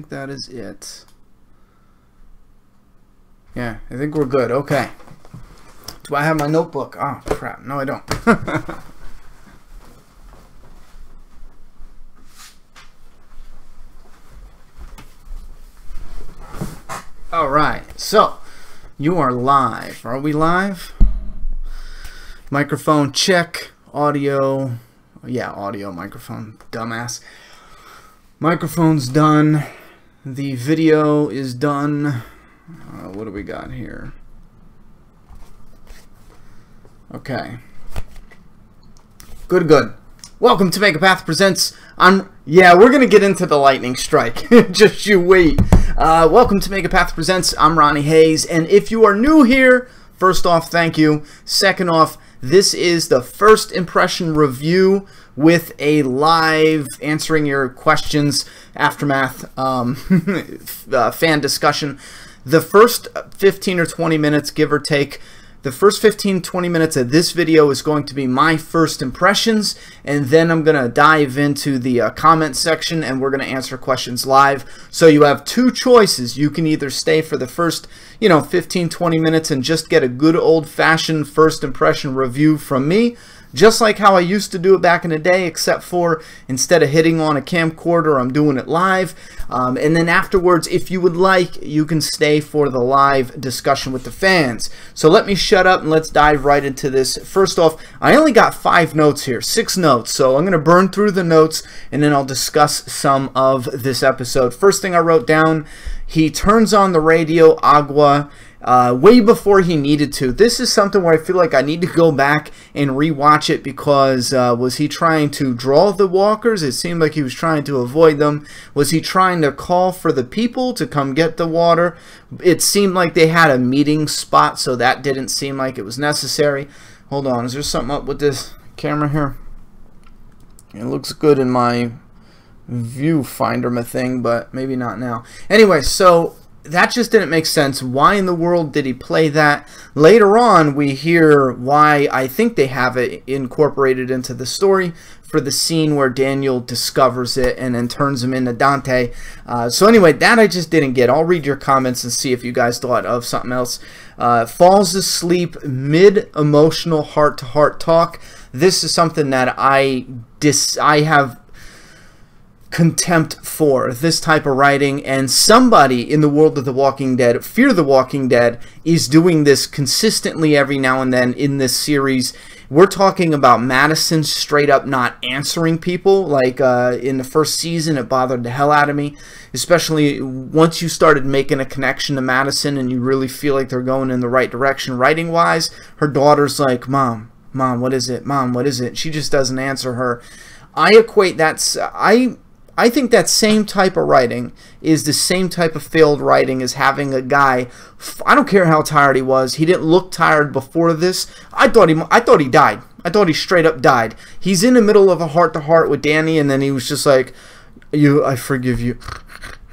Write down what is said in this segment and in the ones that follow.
think that is it. Yeah, I think we're good. Okay. Do I have my notebook? Oh, crap. No, I don't. All right. So, you are live. Are we live? Microphone check. Audio. Yeah, audio, microphone. Dumbass. Microphone's done. The video is done. What do we got here? Okay. Good. Welcome to Make a Path Presents. Yeah, we're gonna get into the lightning strike. Just you wait. Welcome to Make a Path Presents. I'm Ronnie Hayes, and if you are new here, first off, thank you. Second off, this is the first impression review with a live answering your questions aftermath fan discussion. The first 15 or 20 minutes, give or take, the first 15-20 minutes of this video is going to be my first impressions, and then I'm going to dive into the comment section and we're going to answer questions live. So you have two choices. You can either stay for the first 15-20 minutes and just get a good old-fashioned first impression review from me, just like how I used to do it back in the day, except for instead of hitting on a camcorder, I'm doing it live. And then afterwards, if you would like, you can stay for the live discussion with the fans. So let me shut up and let's dive right into this. First off, I only got 5 notes here, 6 notes. So I'm going to burn through the notes and then I'll discuss some of this episode. First thing I wrote down, he turns on the radio, Agua, way before he needed to. This is something where I feel like I need to go back and rewatch it because was he trying to draw the walkers? It seemed like he was trying to avoid them. Was he trying to call for the people to come get the water? It seemed like they had a meeting spot, so that didn't seem like it was necessary. Hold on, is there something up with this camera here? It looks good in my viewfinder thing, but maybe not now. Anyway, so that just didn't make sense. Why in the world did he play that? Later on, we hear why I think they have it incorporated into the story for the scene where Daniel discovers it and then turns him into Dante. So anyway, that I just didn't get. I'll read your comments and see if you guys thought of something else. Falls asleep mid-emotional heart-to-heart talk. This is something that I have contempt for, this type of writing, and somebody in the world of The Walking Dead, Fear the Walking Dead, is doing this consistently every now and then in this series. We're talking about Madison straight up not answering people. Like in the first season, it bothered the hell out of me, especially once you started making a connection to Madison and you really feel like they're going in the right direction writing wise. Her daughter's like, Mom, what is it? Mom, what is it? She just doesn't answer her. I equate that, I think that same type of writing is the same type of failed writing as having a guy, I don't care how tired he was, he didn't look tired before this. I thought he died. I thought he straight up died. He's in the middle of a heart-to-heart with Danny, and then he was just like, I forgive you.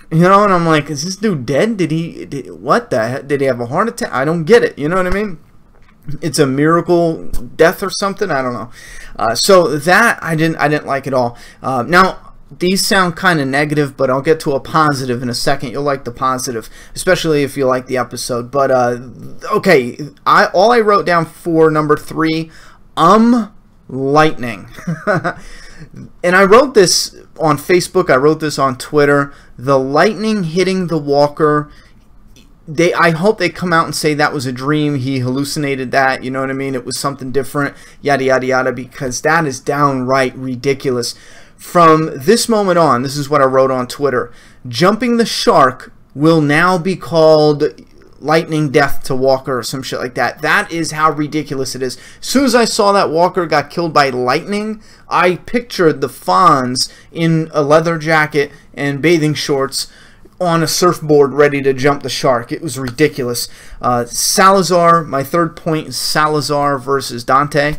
And I'm like, is this dude dead? What the heck? Did he have a heart attack? I don't get it. You know what I mean? It's a miracle death or something. I don't know. So that I didn't like at all. Now, these sound kind of negative, but I'll get to a positive in a second. You'll like the positive, especially if you like the episode. But okay, all I wrote down for number 3, lightning. And I wrote this on Facebook. I wrote this on Twitter. The lightning hitting the walker. I hope they come out and say that was a dream. He hallucinated that. You know what I mean? It was something different. Yada yada yada. Because that is downright ridiculous. From this moment on, this is what I wrote on Twitter, jumping the shark will now be called lightning death to Walker or some shit like that. That is how ridiculous it is. As soon as I saw that Walker got killed by lightning, I pictured the Fonz in a leather jacket and bathing shorts on a surfboard ready to jump the shark. It was ridiculous. Salazar, my third point is Salazar versus Dante.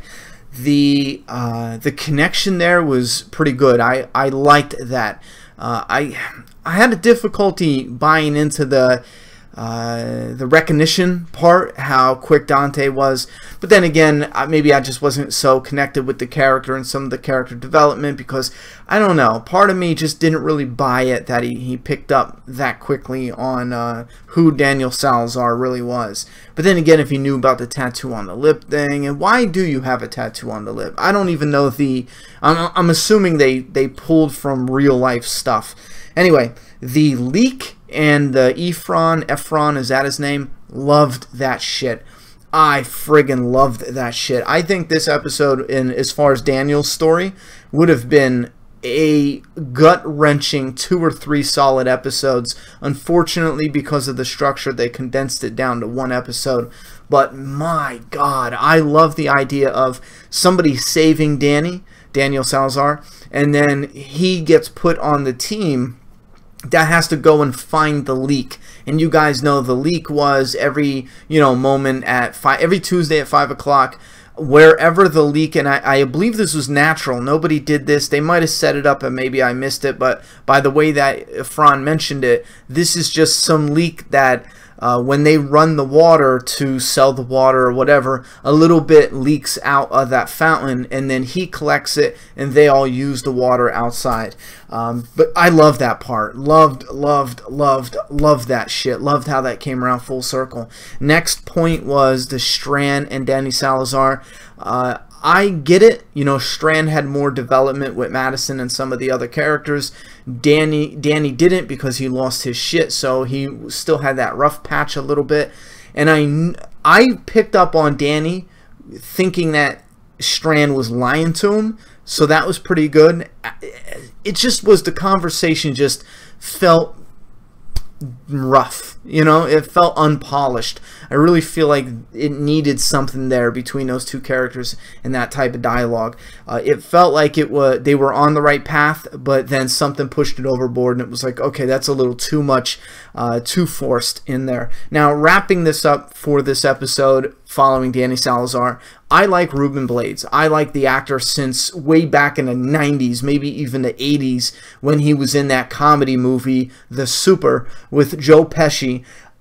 The connection there was pretty good. I liked that. I had a difficulty buying into the the recognition part, how quick Dante was. But then again, maybe I just wasn't so connected with the character and some of the character development, because I don't know, part of me just didn't really buy it that he picked up that quickly on who Daniel Salazar really was. But then again, if he knew about the tattoo on the lip thing, and why do you have a tattoo on the lip? I don't even know the... I'm assuming they pulled from real life stuff. Anyway, the leak and the Ephron, is that his name? Loved that shit. I friggin' loved that shit. I think this episode, as far as Daniel's story, would have been a gut-wrenching 2 or 3 solid episodes. Unfortunately, because of the structure, they condensed it down to 1 episode. But my God, I love the idea of somebody saving Daniel Salazar, and then he gets put on the team that has to go and find the leak. And you guys know the leak was every moment at every Tuesday at 5 o'clock, wherever the leak, and I believe this was natural. Nobody did this. They might have set it up and maybe I missed it, but by the way that Fran mentioned it, this is just some leak that when they run the water to sell the water or whatever, a little bit leaks out of that fountain, and then he collects it, and they all use the water outside. But I love that part. Loved that shit. Loved how that came around full circle. Next point was the Strand and Danny Salazar. I get it. Strand had more development with Madison and some of the other characters. Danny didn't, because he lost his shit, so he still had that rough patch a little bit. And I picked up on Danny thinking that Strand was lying to him, so that was pretty good. It just was, the conversation just felt rough. It felt unpolished. I really feel like it needed something there between those two characters and that type of dialogue. It felt like they were on the right path, but then something pushed it overboard, and it was like, okay, that's a little too much, too forced in there. Now, wrapping this up for this episode following Danny Salazar, I like Ruben Blades. I like the actor since way back in the 90s, maybe even the 80s, when he was in that comedy movie, The Super, with Joe Pesci.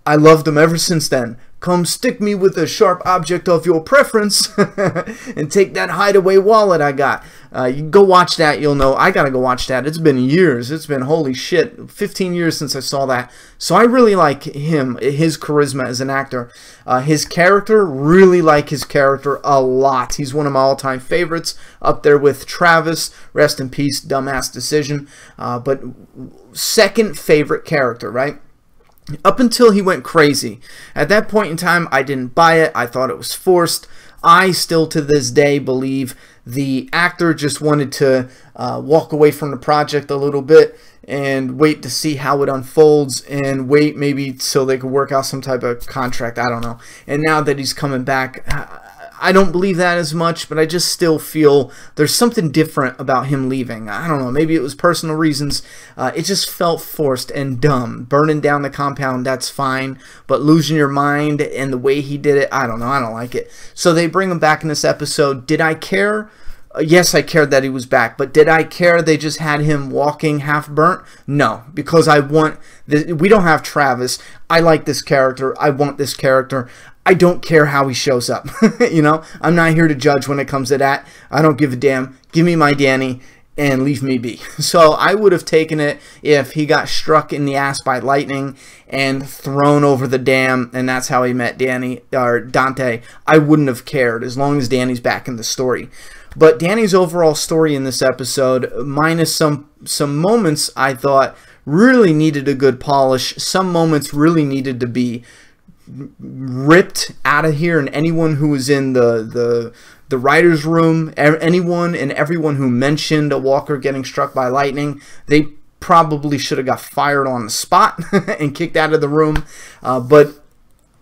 I loved him ever since then. Come stick me with a sharp object of your preference and take that hideaway wallet I got. You go watch that, you'll know. I gotta go watch that. It's been years. It's been, holy shit, 15 years since I saw that. So I really like him, his charisma as an actor. His character, really like his character a lot. He's one of my all-time favorites, up there with Travis. Rest in peace, dumbass decision. But second favorite character, right? Up until he went crazy. At that point in time, I didn't buy it. I thought it was forced. I still to this day believe the actor just wanted to walk away from the project a little bit and wait to see how it unfolds, and wait maybe so they could work out some type of contract. I don't know. And now that he's coming back, I don't believe that as much, but I just still feel there's something different about him leaving. I don't know, maybe it was personal reasons. It just felt forced and dumb. Burning down the compound, that's fine, but losing your mind and the way he did it, I don't know, I don't like it. So they bring him back in this episode. Did I care? Yes, I cared that he was back, but did I care they just had him walking half burnt? No, because I want we don't have Travis. I like this character. I want this character. I don't care how he shows up. I'm not here to judge when it comes to that. I don't give a damn. Give me my Danny and leave me be. So I would have taken it if he got struck in the ass by lightning and thrown over the dam, and that's how he met Dante. I wouldn't have cared as long as Danny's back in the story. But Danny's overall story in this episode, minus some moments I thought really needed a good polish, some moments really needed to be ripped out of here, and anyone who was in the writer's room, anyone and everyone who mentioned a walker getting struck by lightning, they probably should have got fired on the spot and kicked out of the room. But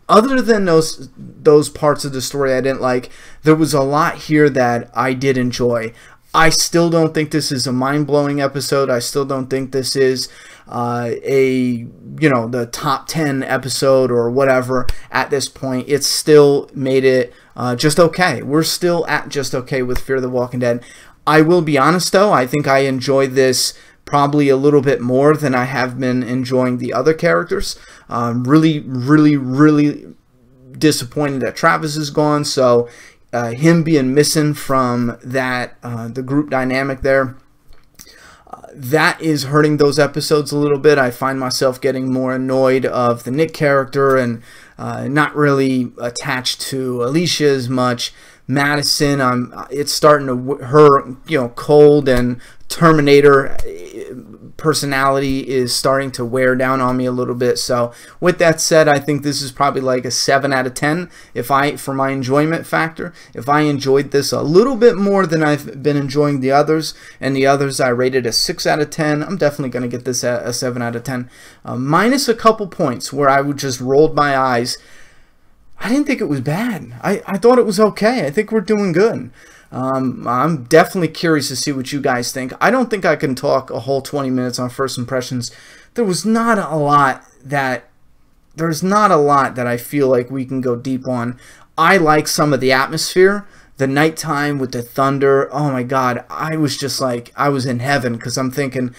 other than those parts of the story I didn't like, there was a lot here that I did enjoy. I still don't think this is a mind-blowing episode. I still don't think this is the top 10 episode or whatever at this point. It's still made it just okay. We're still at just okay with Fear the Walking Dead. I will be honest though, I think I enjoyed this probably a little bit more than I have been enjoying the other characters. Really disappointed that Travis is gone, so him being missing from that the group dynamic there, that is hurting those episodes a little bit. I find myself getting more annoyed of the Nick character and not really attached to Alicia as much. Madison, it's starting to, her, cold and Terminator personality is starting to wear down on me a little bit. So with that said, I think this is probably like a 7 out of 10 for my enjoyment factor. If I enjoyed this a little bit more than I've been enjoying the others, and the others I rated a 6 out of 10, I'm definitely going to get this at a 7 out of 10. Minus a couple points where I would just rolled my eyes. I didn't think it was bad. I thought it was okay. I think we're doing good. I'm definitely curious to see what you guys think. I don't think I can talk a whole 20 minutes on first impressions. There's not a lot that I feel like we can go deep on. I like some of the atmosphere. The nighttime with the thunder. Oh my God. I was just like, I was in heaven, because I'm thinking,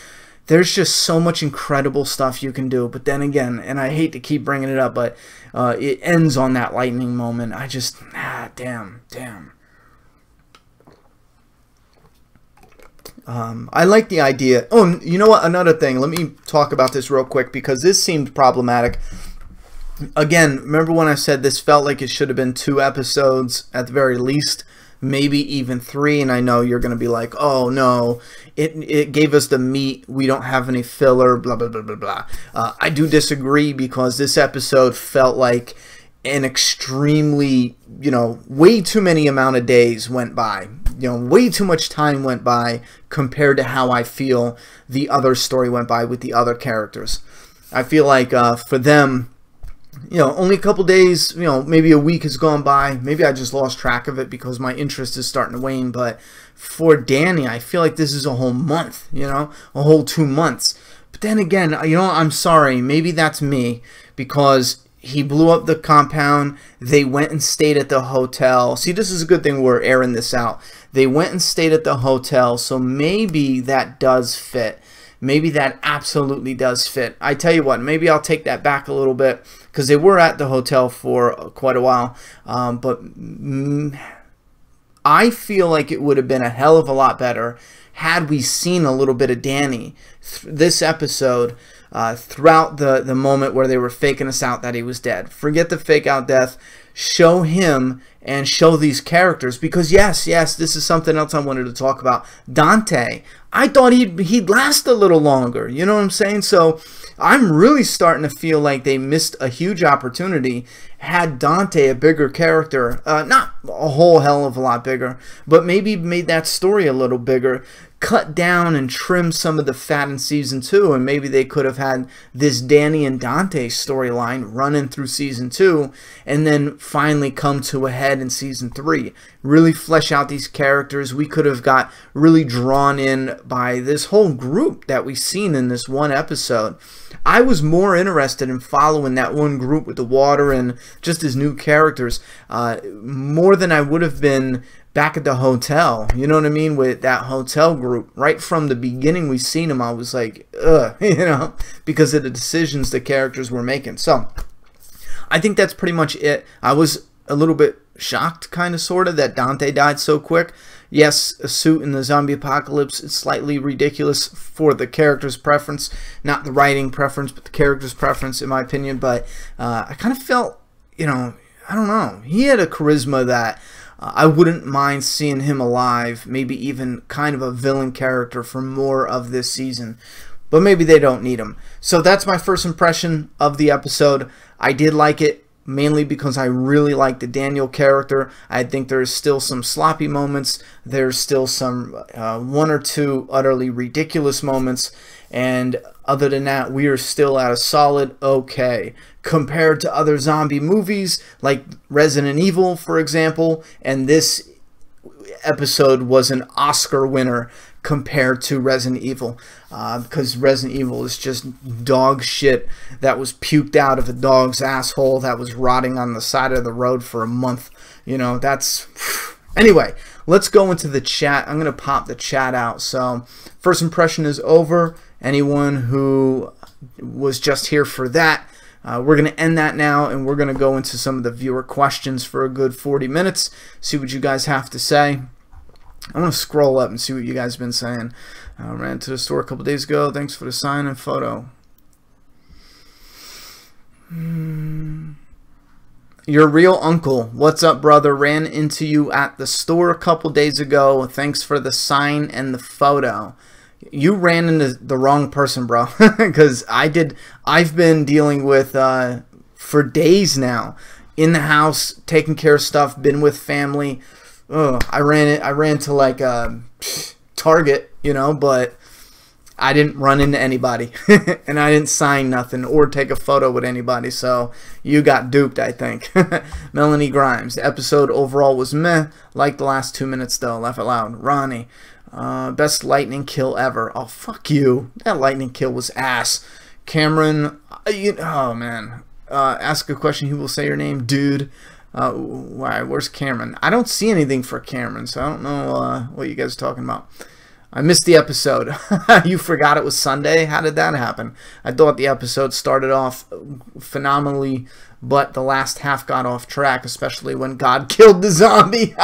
there's just so much incredible stuff you can do. But then again, and I hate to keep bringing it up, but it ends on that lightning moment. I just, damn. I like the idea. Oh, you know what? Another thing. Let me talk about this real quick, because this seemed problematic. Again, remember when I said this felt like it should have been 2 episodes at the very least? Maybe even 3, and I know you're going to be like, oh no, it gave us the meat, we don't have any filler, blah, blah, blah, blah, blah. I do disagree, because this episode felt like an extremely, way too many amount of days went by. Way too much time went by compared to how I feel the other story went by with the other characters. I feel like for them, only a couple days, maybe a week has gone by. Maybe I just lost track of it because my interest is starting to wane. But for Danny, I feel like this is a whole month, a whole 2 months. But then again, I'm sorry. Maybe that's me, because he blew up the compound. They went and stayed at the hotel. See, this is a good thing we're airing this out. They went and stayed at the hotel, so maybe that does fit. Maybe that absolutely does fit. I tell you what, maybe I'll take that back a little bit, because they were at the hotel for quite a while. But I feel like it would have been a hell of a lot better had we seen a little bit of Danny this episode throughout the moment where they were faking us out that he was dead. Forget the fake out death. Show him and show these characters, because yes, this is something else I wanted to talk about. Dante, I thought he'd last a little longer. You know what I'm saying? So I'm really starting to feel like they missed a huge opportunity. Had Dante a bigger character, not a whole hell of a lot bigger, but maybe made that story a little bigger, cut down and trim some of the fat in season 2, and maybe they could have had this Danny and Dante storyline running through season 2, and then finally come to a head in season 3. Really flesh out these characters. We could have got really drawn in by this whole group that we've seen in this one episode. I was more interested in following that one group with the water and just his new characters more than I would have been back at the hotel. You know what I mean? With that hotel group. Right from the beginning we seen him, I was like, ugh, because of the decisions the characters were making. So I think that's pretty much it. I was a little bit shocked, kind of, sort of, that Dante died so quick. Yes, a suit in the zombie apocalypse is slightly ridiculous for the character's preference. Not the writing preference, but the character's preference, in my opinion. But I kind of felt, I don't know. He had a charisma that I wouldn't mind seeing him alive. Maybe even kind of a villain character for more of this season. But maybe they don't need him. So that's my first impression of the episode. I did like it, mainly because I really like the Daniel character. I think there's still some sloppy moments. There's still some 1 or 2 utterly ridiculous moments. And other than that, we are still at a solid okay. Compared to other zombie movies like Resident Evil, for example. And this episode was an Oscar winner compared to Resident Evil, because Resident Evil is just dog shit that was puked out of a dog's asshole that was rotting on the side of the road for a month. That's... Anyway, let's go into the chat. I'm going to pop the chat out. So first impression is over. Anyone who was just here for that, we're going to end that now, and we're going to go into some of the viewer questions for a good 40 minutes, see what you guys have to say. I'm going to scroll up and see what you guys have been saying. Ran to the store a couple days ago. Thanks for the sign and photo. Your real uncle. What's up, brother? Ran into you at the store a couple days ago. Thanks for the sign and the photo. You ran into the wrong person, bro. Because I've been dealing with for days now in the house, taking care of stuff, been with family. I ran to like Target, you know, but I didn't run into anybody. And I didn't sign nothing or take a photo with anybody. So you got duped, I think. Melanie Grimes. The episode overall was meh. Like the last 2 minutes though. Laugh out loud. Ronnie. Best lightning kill ever. Oh, fuck you. That lightning kill was ass. Cameron. Oh, man. Ask a question. He will say your name. Dude. Why? Where's Cameron? I don't see anything for Cameron, so I don't know what you guys are talking about. I missed the episode. You forgot it was Sunday? How did that happen? I thought the episode started off phenomenally, but the last half got off track, especially when God killed the zombie.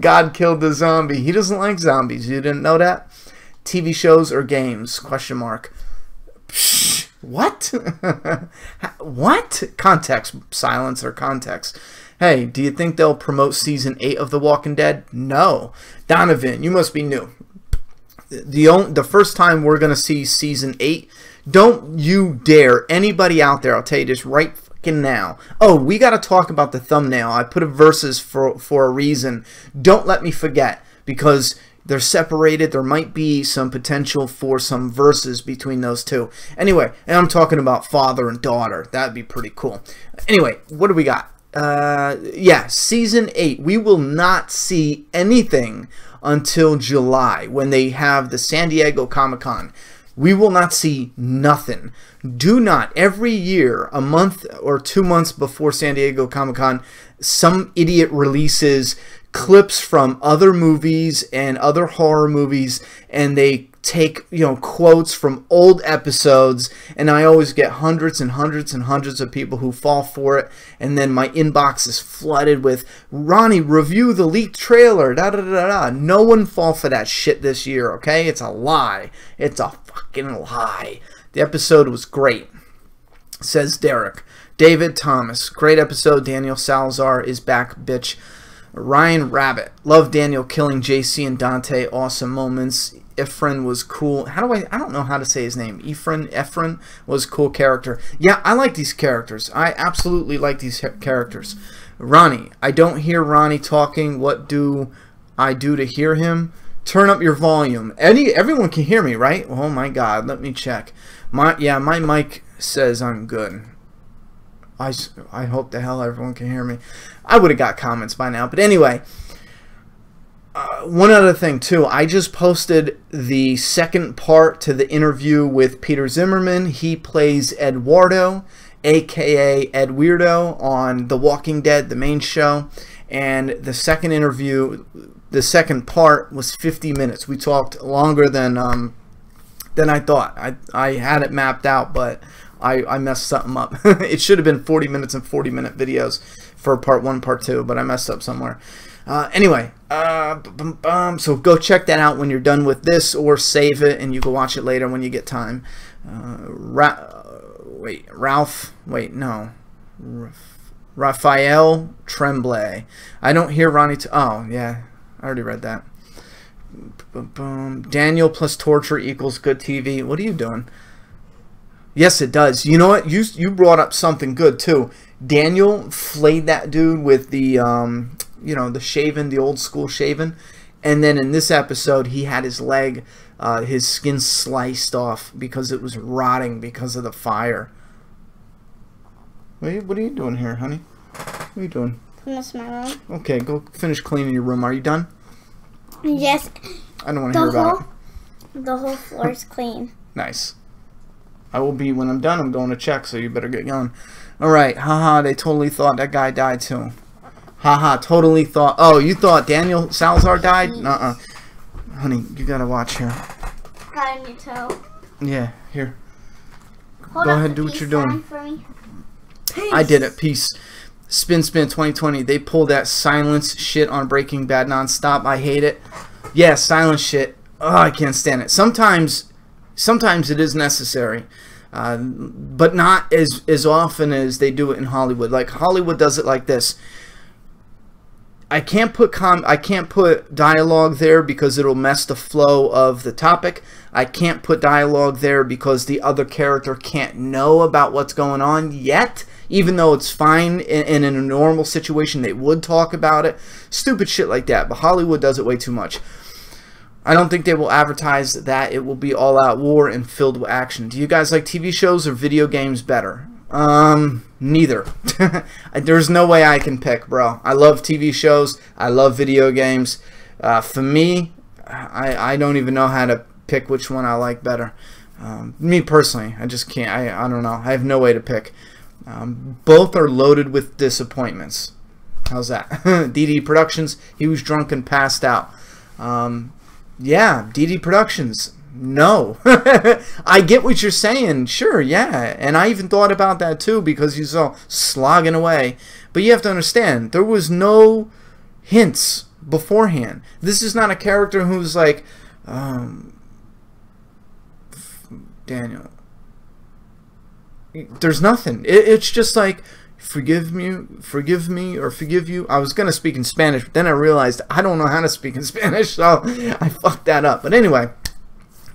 God killed the zombie. He doesn't like zombies. You didn't know that? TV shows or games? Question mark. Psh, what? What? Context. Silence or context. Hey, do you think they'll promote Season 8 of The Walking Dead? No. Donovan, you must be new. The first time we're going to see Season 8, don't you dare, anybody out there, I'll tell you this right fucking now. Oh, we got to talk about the thumbnail. I put a verses for a reason. Don't let me forget, because they're separated. There might be some potential for some verses between those two. Anyway, and I'm talking about father and daughter. That'd be pretty cool. Anyway, what do we got? Yeah, Season 8. We will not see anything until July when they have the San Diego Comic-Con. We will not see nothing. Do not, every year, a month or 2 months before San Diego Comic-Con, some idiot releases clips from other movies and other horror movies, and they take, you know, quotes from old episodes, and I always get hundreds and hundreds and hundreds of people who fall for it, and then my inbox is flooded with, Ronnie, review the leaked trailer, da da da da. No one fall for that shit this year, okay? It's a lie. It's a fucking lie. The episode was great, says Derek. David Thomas, great episode. Daniel Salazar is back, bitch. Ryan Rabbit, love Daniel killing JC and Dante, awesome moments. Ephraim was cool. I don't know how to say his name. Ephraim was a cool character. Yeah, I like these characters. I absolutely like these characters. Ronnie, I don't hear Ronnie talking. What do I do to hear him? Turn up your volume. Everyone can hear me, right? Oh my God, let me check. My mic says I'm good. I hope the hell everyone can hear me. I would have got comments by now. But anyway, one other thing too. I just posted the second part to the interview with Peter Zimmerman. He plays Eduardo, a.k.a. Ed Weirdo, on The Walking Dead, the main show. And the second interview, the second part, was 50 minutes. We talked longer than I thought. I had it mapped out, but I messed something up. It should have been 40 minutes and 40-minute videos for part 1, part 2, but I messed up somewhere. Anyway, so go check that out when you're done with this, or save it and you can watch it later when you get time. Raphael Tremblay. I don't hear Ronnie. Oh, yeah, I already read that. Daniel plus torture equals good TV. What are you doing? Yes, it does. You know what? You brought up something good too. Daniel flayed that dude with the you know, the shaven, the old school shaven, and then in this episode he had his leg, his skin sliced off because it was rotting because of the fire. What are you doing here, honey? What are you doing? That's my room. Okay, go finish cleaning your room. Are you done? Yes. I don't want to hear about it. The whole floor is clean. Nice. I will be when I'm done. I'm going to check, so you better get going. Alright, haha, they totally thought that guy died too. Haha, totally thought. Oh, you thought Daniel Salazar died? Nuh-uh. Honey, you gotta watch here. Got a new toe. Yeah, here. Hold Go up ahead, the do what peace you're doing. sign for me. I did it. Peace. Spin 2020. They pulled that silence shit on Breaking Bad nonstop. I hate it. Yeah, silence shit. Oh, I can't stand it. Sometimes it is necessary, but not as often as they do it in Hollywood. Like Hollywood does it like this. I can't put dialogue there because it'll mess the flow of the topic. I can't put dialogue there because the other character can't know about what's going on yet, even though it's fine, and in a normal situation they would talk about it. Stupid shit like that, but Hollywood does it way too much. I don't think they will advertise that it will be all-out war and filled with action. Do you guys like TV shows or video games better? Neither. There's no way I can pick, bro. I love TV shows. I love video games. For me, I don't even know how to pick which one I like better. Me personally, I just can't. I don't know. I have no way to pick. Both are loaded with disappointments. How's that? DD Productions, he was drunk and passed out. Yeah, DD Productions. No. I get what you're saying. Sure, yeah. And I even thought about that too because he's all slogging away. But you have to understand, there was no hints beforehand. This is not a character who's like, Daniel. There's nothing. It's just like, forgive me, or forgive you. I was going to speak in Spanish, but then I realized I don't know how to speak in Spanish, so I fucked that up. But anyway,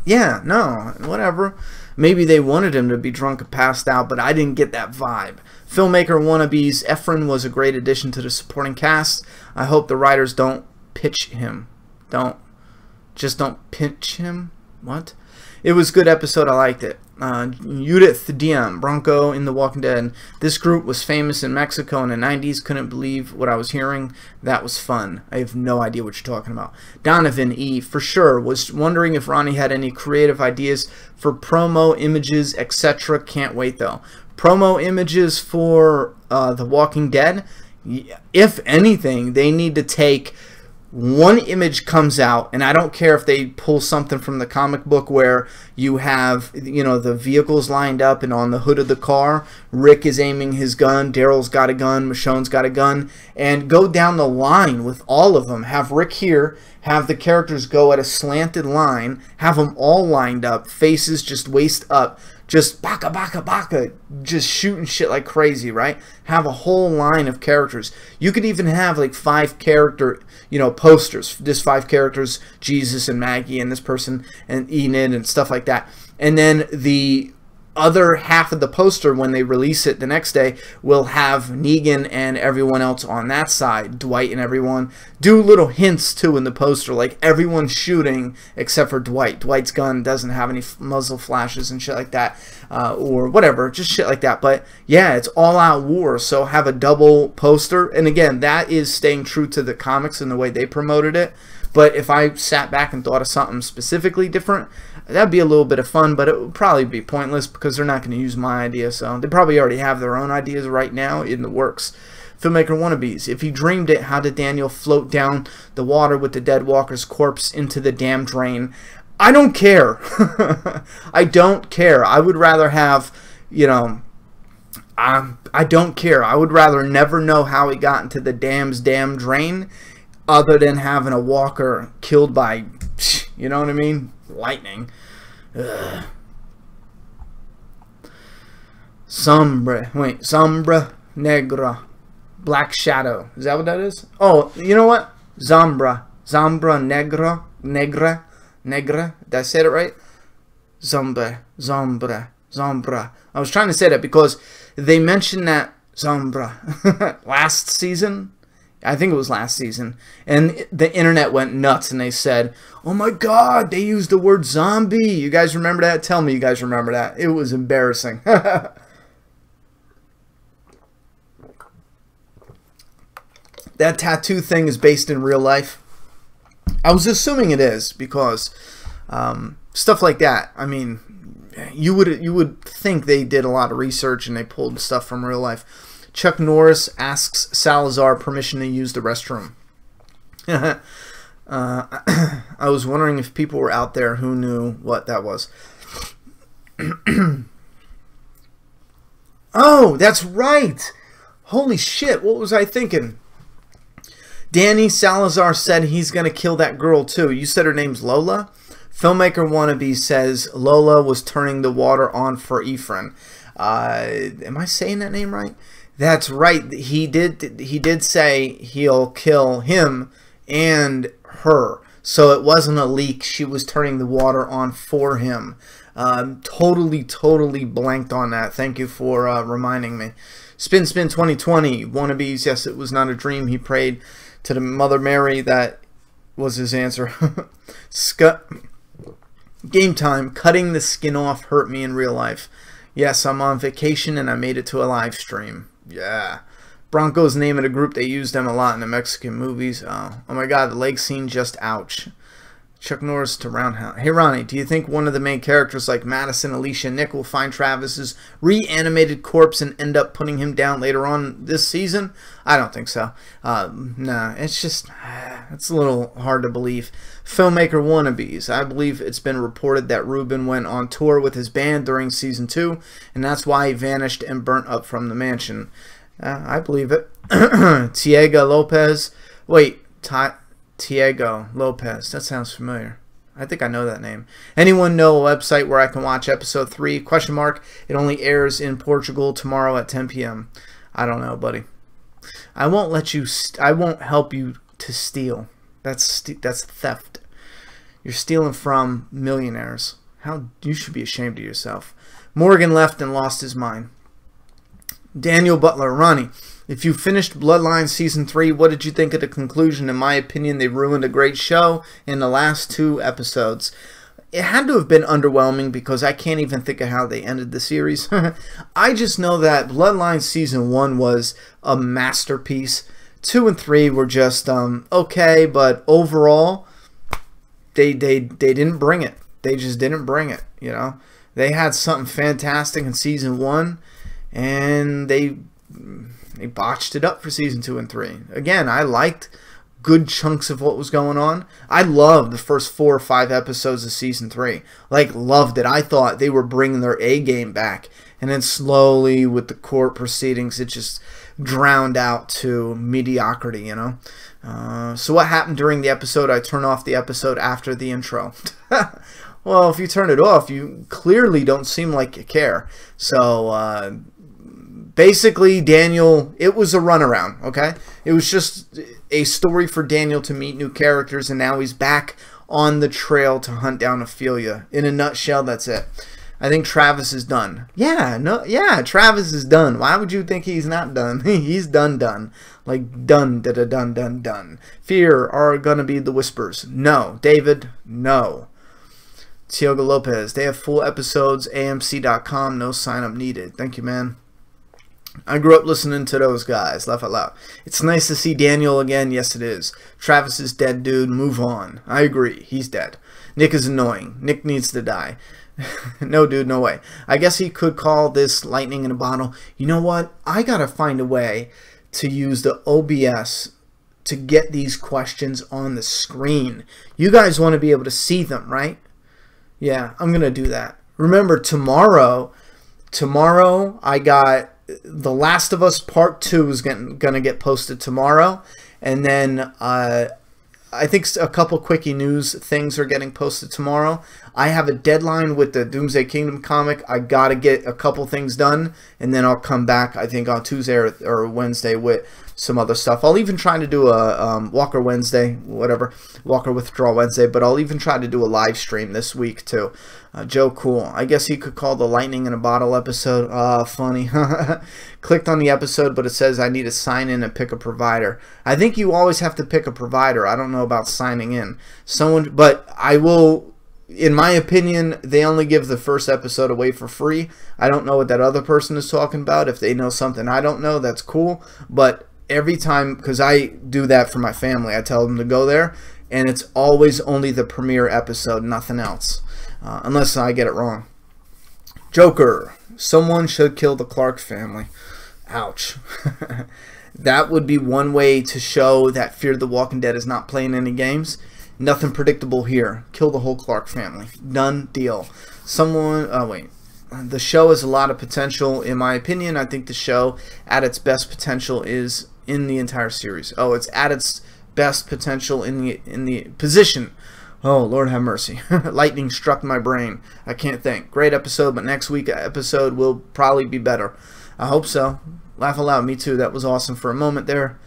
yeah, no, whatever. Maybe they wanted him to be drunk and passed out, but I didn't get that vibe. Filmmaker wannabes, Efren was a great addition to the supporting cast. I hope the writers don't pitch him. Just don't pinch him. What? It was a good episode. I liked it. Judith Diem, Bronco in The Walking Dead. This group was famous in Mexico in the 90s. Couldn't believe what I was hearing. That was fun. I have no idea what you're talking about. Donovan E. For sure. Was wondering if Ronnie had any creative ideas for promo images, etc. Can't wait though. Promo images for The Walking Dead. If anything, they need to take one image comes out, and I don't care if they pull something from the comic book where you have, you know, the vehicles lined up, and on the hood of the car, Rick is aiming his gun, Daryl's got a gun, Michonne's got a gun, and go down the line with all of them. Have Rick here, have the characters go at a slanted line, have them all lined up, faces just waist up, just baka baka baka, just shooting shit like crazy, right? Have a whole line of characters. You could even have like 5 character, you know, posters. This 5 characters, Jesus and Maggie and this person and Enid and stuff like that. And then the other half of the poster, when they release it the next day, will have Negan and everyone else on that side, Dwight and everyone. Do little hints too in the poster, like everyone's shooting except for Dwight. Dwight's gun doesn't have any muzzle flashes and shit like that, or whatever, just shit like that. But yeah, it's all out war, so have a double poster. And again, that is staying true to the comics and the way they promoted it. But if I sat back and thought of something specifically different, that'd be a little bit of fun, but it would probably be pointless because they're not going to use my idea. So they probably already have their own ideas right now in the works. Filmmaker wannabes. If he dreamed it, how did Daniel float down the water with the dead walker's corpse into the damn drain? I don't care. I don't care. I would rather have, you know, I don't care. I would rather never know how he got into the damn drain, other than having a walker killed by, you know what I mean, lightning. Ugh. Sombra Negra, Black Shadow. Is that what that is? Oh, you know what? Sombra Negra. Did I say it right? Zombra. I was trying to say that because they mentioned that Sombra last season. I think it was last season, and the internet went nuts, and they said, oh my god, they used the word zombie. You guys remember that? Tell me you guys remember that. It was embarrassing. That tattoo thing is based in real life. I was assuming it is, because stuff like that, I mean, you would think they did a lot of research and they pulled stuff from real life. Chuck Norris asks Salazar permission to use the restroom. I was wondering if people were out there who knew what that was. Oh, that's right. Holy shit, what was I thinking? Danny Salazar said he's going to kill that girl too. You said her name's Lola? Filmmaker Wannabe says Lola was turning the water on for Ephraim. Am I saying that name right? That's right. He did say he'll kill him and her. So it wasn't a leak. She was turning the water on for him. Totally blanked on that. Thank you for reminding me. Spin 2020. Wannabes, yes, it was not a dream. He prayed to the Mother Mary. That was his answer. Game time. Cutting the skin off hurt me in real life. Yes, I'm on vacation and I made it to a live stream. Yeah. Broncos name of a group. They use them a lot in the Mexican movies. Oh my god, the leg scene, just ouch. Chuck Norris to Roundhouse. Hey Ronnie, do you think one of the main characters like Madison, Alicia, Nick will find Travis's reanimated corpse and end up putting him down later on this season? I don't think so. Nah, it's just, it's a little hard to believe. Filmmaker Wannabes. I believe it's been reported that Ruben went on tour with his band during season 2, and that's why he vanished and burnt up from the mansion. I believe it. Tiago Lopez. Wait, Tiago Lopez. That sounds familiar. I think I know that name. Anyone know a website where I can watch episode 3? Question mark. It only airs in Portugal tomorrow at 10 p.m. I don't know, buddy. I won't let you. I won't help you to steal. That's theft. You're stealing from millionaires. How you should be ashamed of yourself. Morgan left and lost his mind. Daniel Butler, Ronnie, if you finished Bloodline Season 3, what did you think of the conclusion? In my opinion, they ruined a great show in the last 2 episodes. It had to have been underwhelming because I can't even think of how they ended the series. I just know that Bloodline Season 1 was a masterpiece. 2 and 3 were just okay, but overall, they didn't bring it. They just didn't bring it, you know. They had something fantastic in Season 1, and they botched it up for Season 2 and 3. Again, I liked good chunks of what was going on. I loved the first 4 or 5 episodes of Season 3. Like, loved it. I thought they were bringing their A game back. And then slowly, with the court proceedings, it just drowned out to mediocrity, you know. So what happened during the episode? I turned off the episode after the intro. Well, if you turn it off, you clearly don't seem like you care. So, basically, Daniel, it was a runaround, okay? It was just a story for Daniel to meet new characters, and now he's back on the trail to hunt down Ophelia. In a nutshell, that's it. I think Travis is done. Yeah, Travis is done. Why would you think he's not done? He's done. Like, done. Fear are gonna be the whispers. No. David, no. Tiago Lopez, they have full episodes, amc.com, no sign-up needed. Thank you, man. I grew up listening to those guys. Laugh out loud. It's nice to see Daniel again. Yes, it is. Travis is dead, dude. Move on. I agree. He's dead. Nick is annoying. Nick needs to die. No, dude, no way. I guess he could call this lightning in a bottle. You know what? I gotta find a way to use the OBS to get these questions on the screen. You guys want to be able to see them, right? Yeah, I'm gonna do that. Remember, tomorrow I got The Last of Us Part 2 is gonna get posted tomorrow, and then I think a couple quickie news things are getting posted tomorrow. I have a deadline with the Doomsday Kingdom comic. I gotta get a couple things done, and then I'll come back, I think, on Tuesday or Wednesday with some other stuff. I'll even try to do a Walker Wednesday, whatever, Walker Withdrawal Wednesday, but I'll even try to do a live stream this week too. Joe Cool, I guess he could call the Lightning in a Bottle episode. Funny. Clicked on the episode, but it says I need to sign in and pick a provider. I think you always have to pick a provider. I don't know about signing in. But I will, in my opinion, they only give the first episode away for free. I don't know what that other person is talking about. If they know something I don't know, that's cool. But every time, because I do that for my family, I tell them to go there, and it's always only the premiere episode, nothing else. Unless I get it wrong. Joker. Someone should kill the Clark family. Ouch. That would be one way to show that Fear the Walking Dead is not playing any games. Nothing predictable here. Kill the whole Clark family. Done deal. The show has a lot of potential, in my opinion. I think the show at its best potential is in the entire series. Oh, it's at its best potential in the position. Oh, Lord have mercy. Lightning struck my brain. I can't think. Great episode, but next week's episode will probably be better. I hope so. Laugh aloud. Me too. That was awesome for a moment there.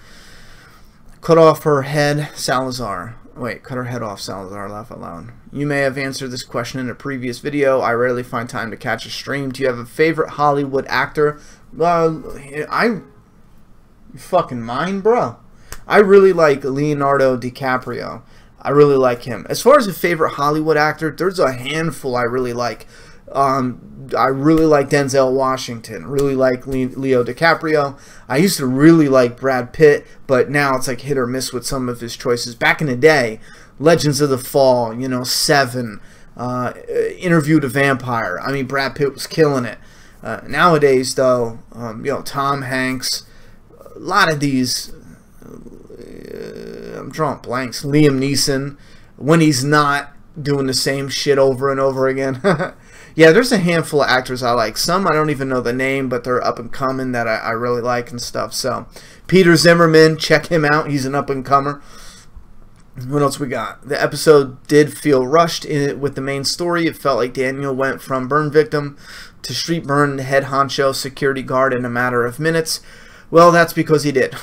Cut off her head, Salazar. Wait, cut her head off, Salazar. Laugh out loud. You may have answered this question in a previous video. I rarely find time to catch a stream. Do you have a favorite Hollywood actor? You fucking mind, bro? I really like Leonardo DiCaprio. I really like him. As far as a favorite Hollywood actor, there's a handful I really like. I really like Denzel Washington. Really like Leo DiCaprio. I used to really like Brad Pitt, but now it's like hit or miss with some of his choices. Back in the day, Legends of the Fall, you know, Seven, Interview with a Vampire. I mean, Brad Pitt was killing it. Nowadays, though, you know, Tom Hanks, a lot of these, I'm drawing blanks. Liam Neeson, when he's not doing the same shit over and over again. Yeah, there's a handful of actors I like. Some I don't even know the name, but they're up and coming that I really like and stuff. So, Peter Zimmerman, check him out. He's an up and comer. What else we got? The episode did feel rushed with the main story. It felt like Daniel went from burn victim to street burn head honcho security guard in a matter of minutes. Well, that's because he did.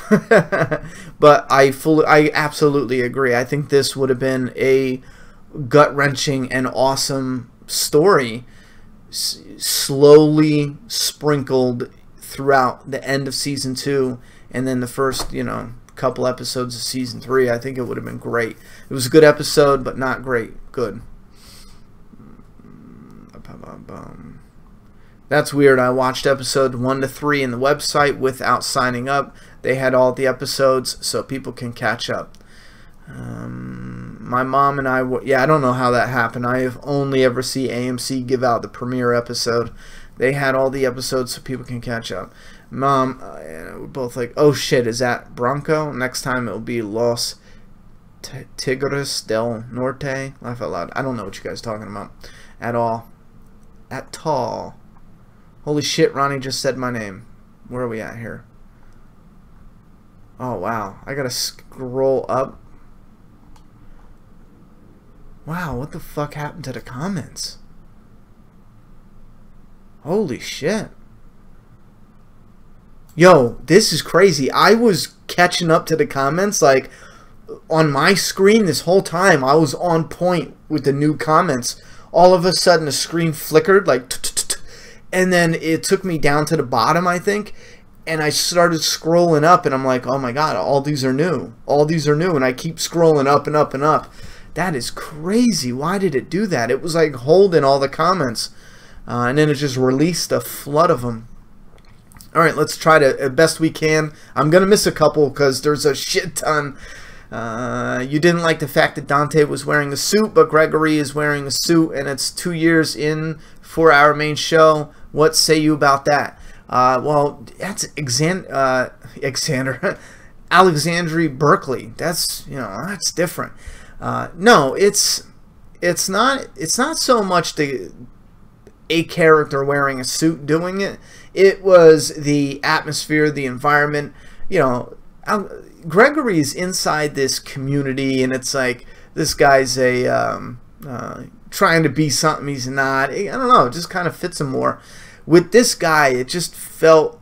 But I absolutely agree. I think this would have been a gut-wrenching and awesome story, slowly sprinkled throughout the end of season 2 and then the first, you know, couple episodes of season 3. I think it would have been great. It was a good episode, but not great. Good. That's weird. I watched episode 1 to 3 in the website without signing up. They had all the episodes so people can catch up. My mom and I, yeah, I don't know how that happened. I have only ever seen AMC give out the premiere episode. They had all the episodes so people can catch up. Mom, we're both like, oh shit, is that Bronco? Next time it'll be Los Tigres del Norte. Laugh out loud. I don't know what you guys are talking about at all. At all. Holy shit, Ronnie just said my name. Where are we at here? Oh, wow. I gotta scroll up. Wow, what the fuck happened to the comments? Holy shit. Yo, this is crazy. I was catching up to the comments, like, on my screen this whole time. I was on point with the new comments. All of a sudden, the screen flickered, like, and then it took me down to the bottom, I think, and I started scrolling up, and I'm like, oh my god, all these are new. All these are new, and I keep scrolling up and up and up. That is crazy. Why did it do that? It was like holding all the comments. And then it just released a flood of them. Alright, let's try to, best we can. I'm going to miss a couple because there's a shit ton. You didn't like the fact that Dante was wearing a suit, but Gregory is wearing a suit, and it's 2 years in for our main show. What say you about that? Well, that's Alexandria Berkeley. That's, you know, that's different. No, it's not so much a character wearing a suit doing it. It was the atmosphere, the environment. You know, Gregory's inside this community, and it's like this guy's trying to be something he's not. I don't know. It just kind of fits him more. With this guy, it just felt,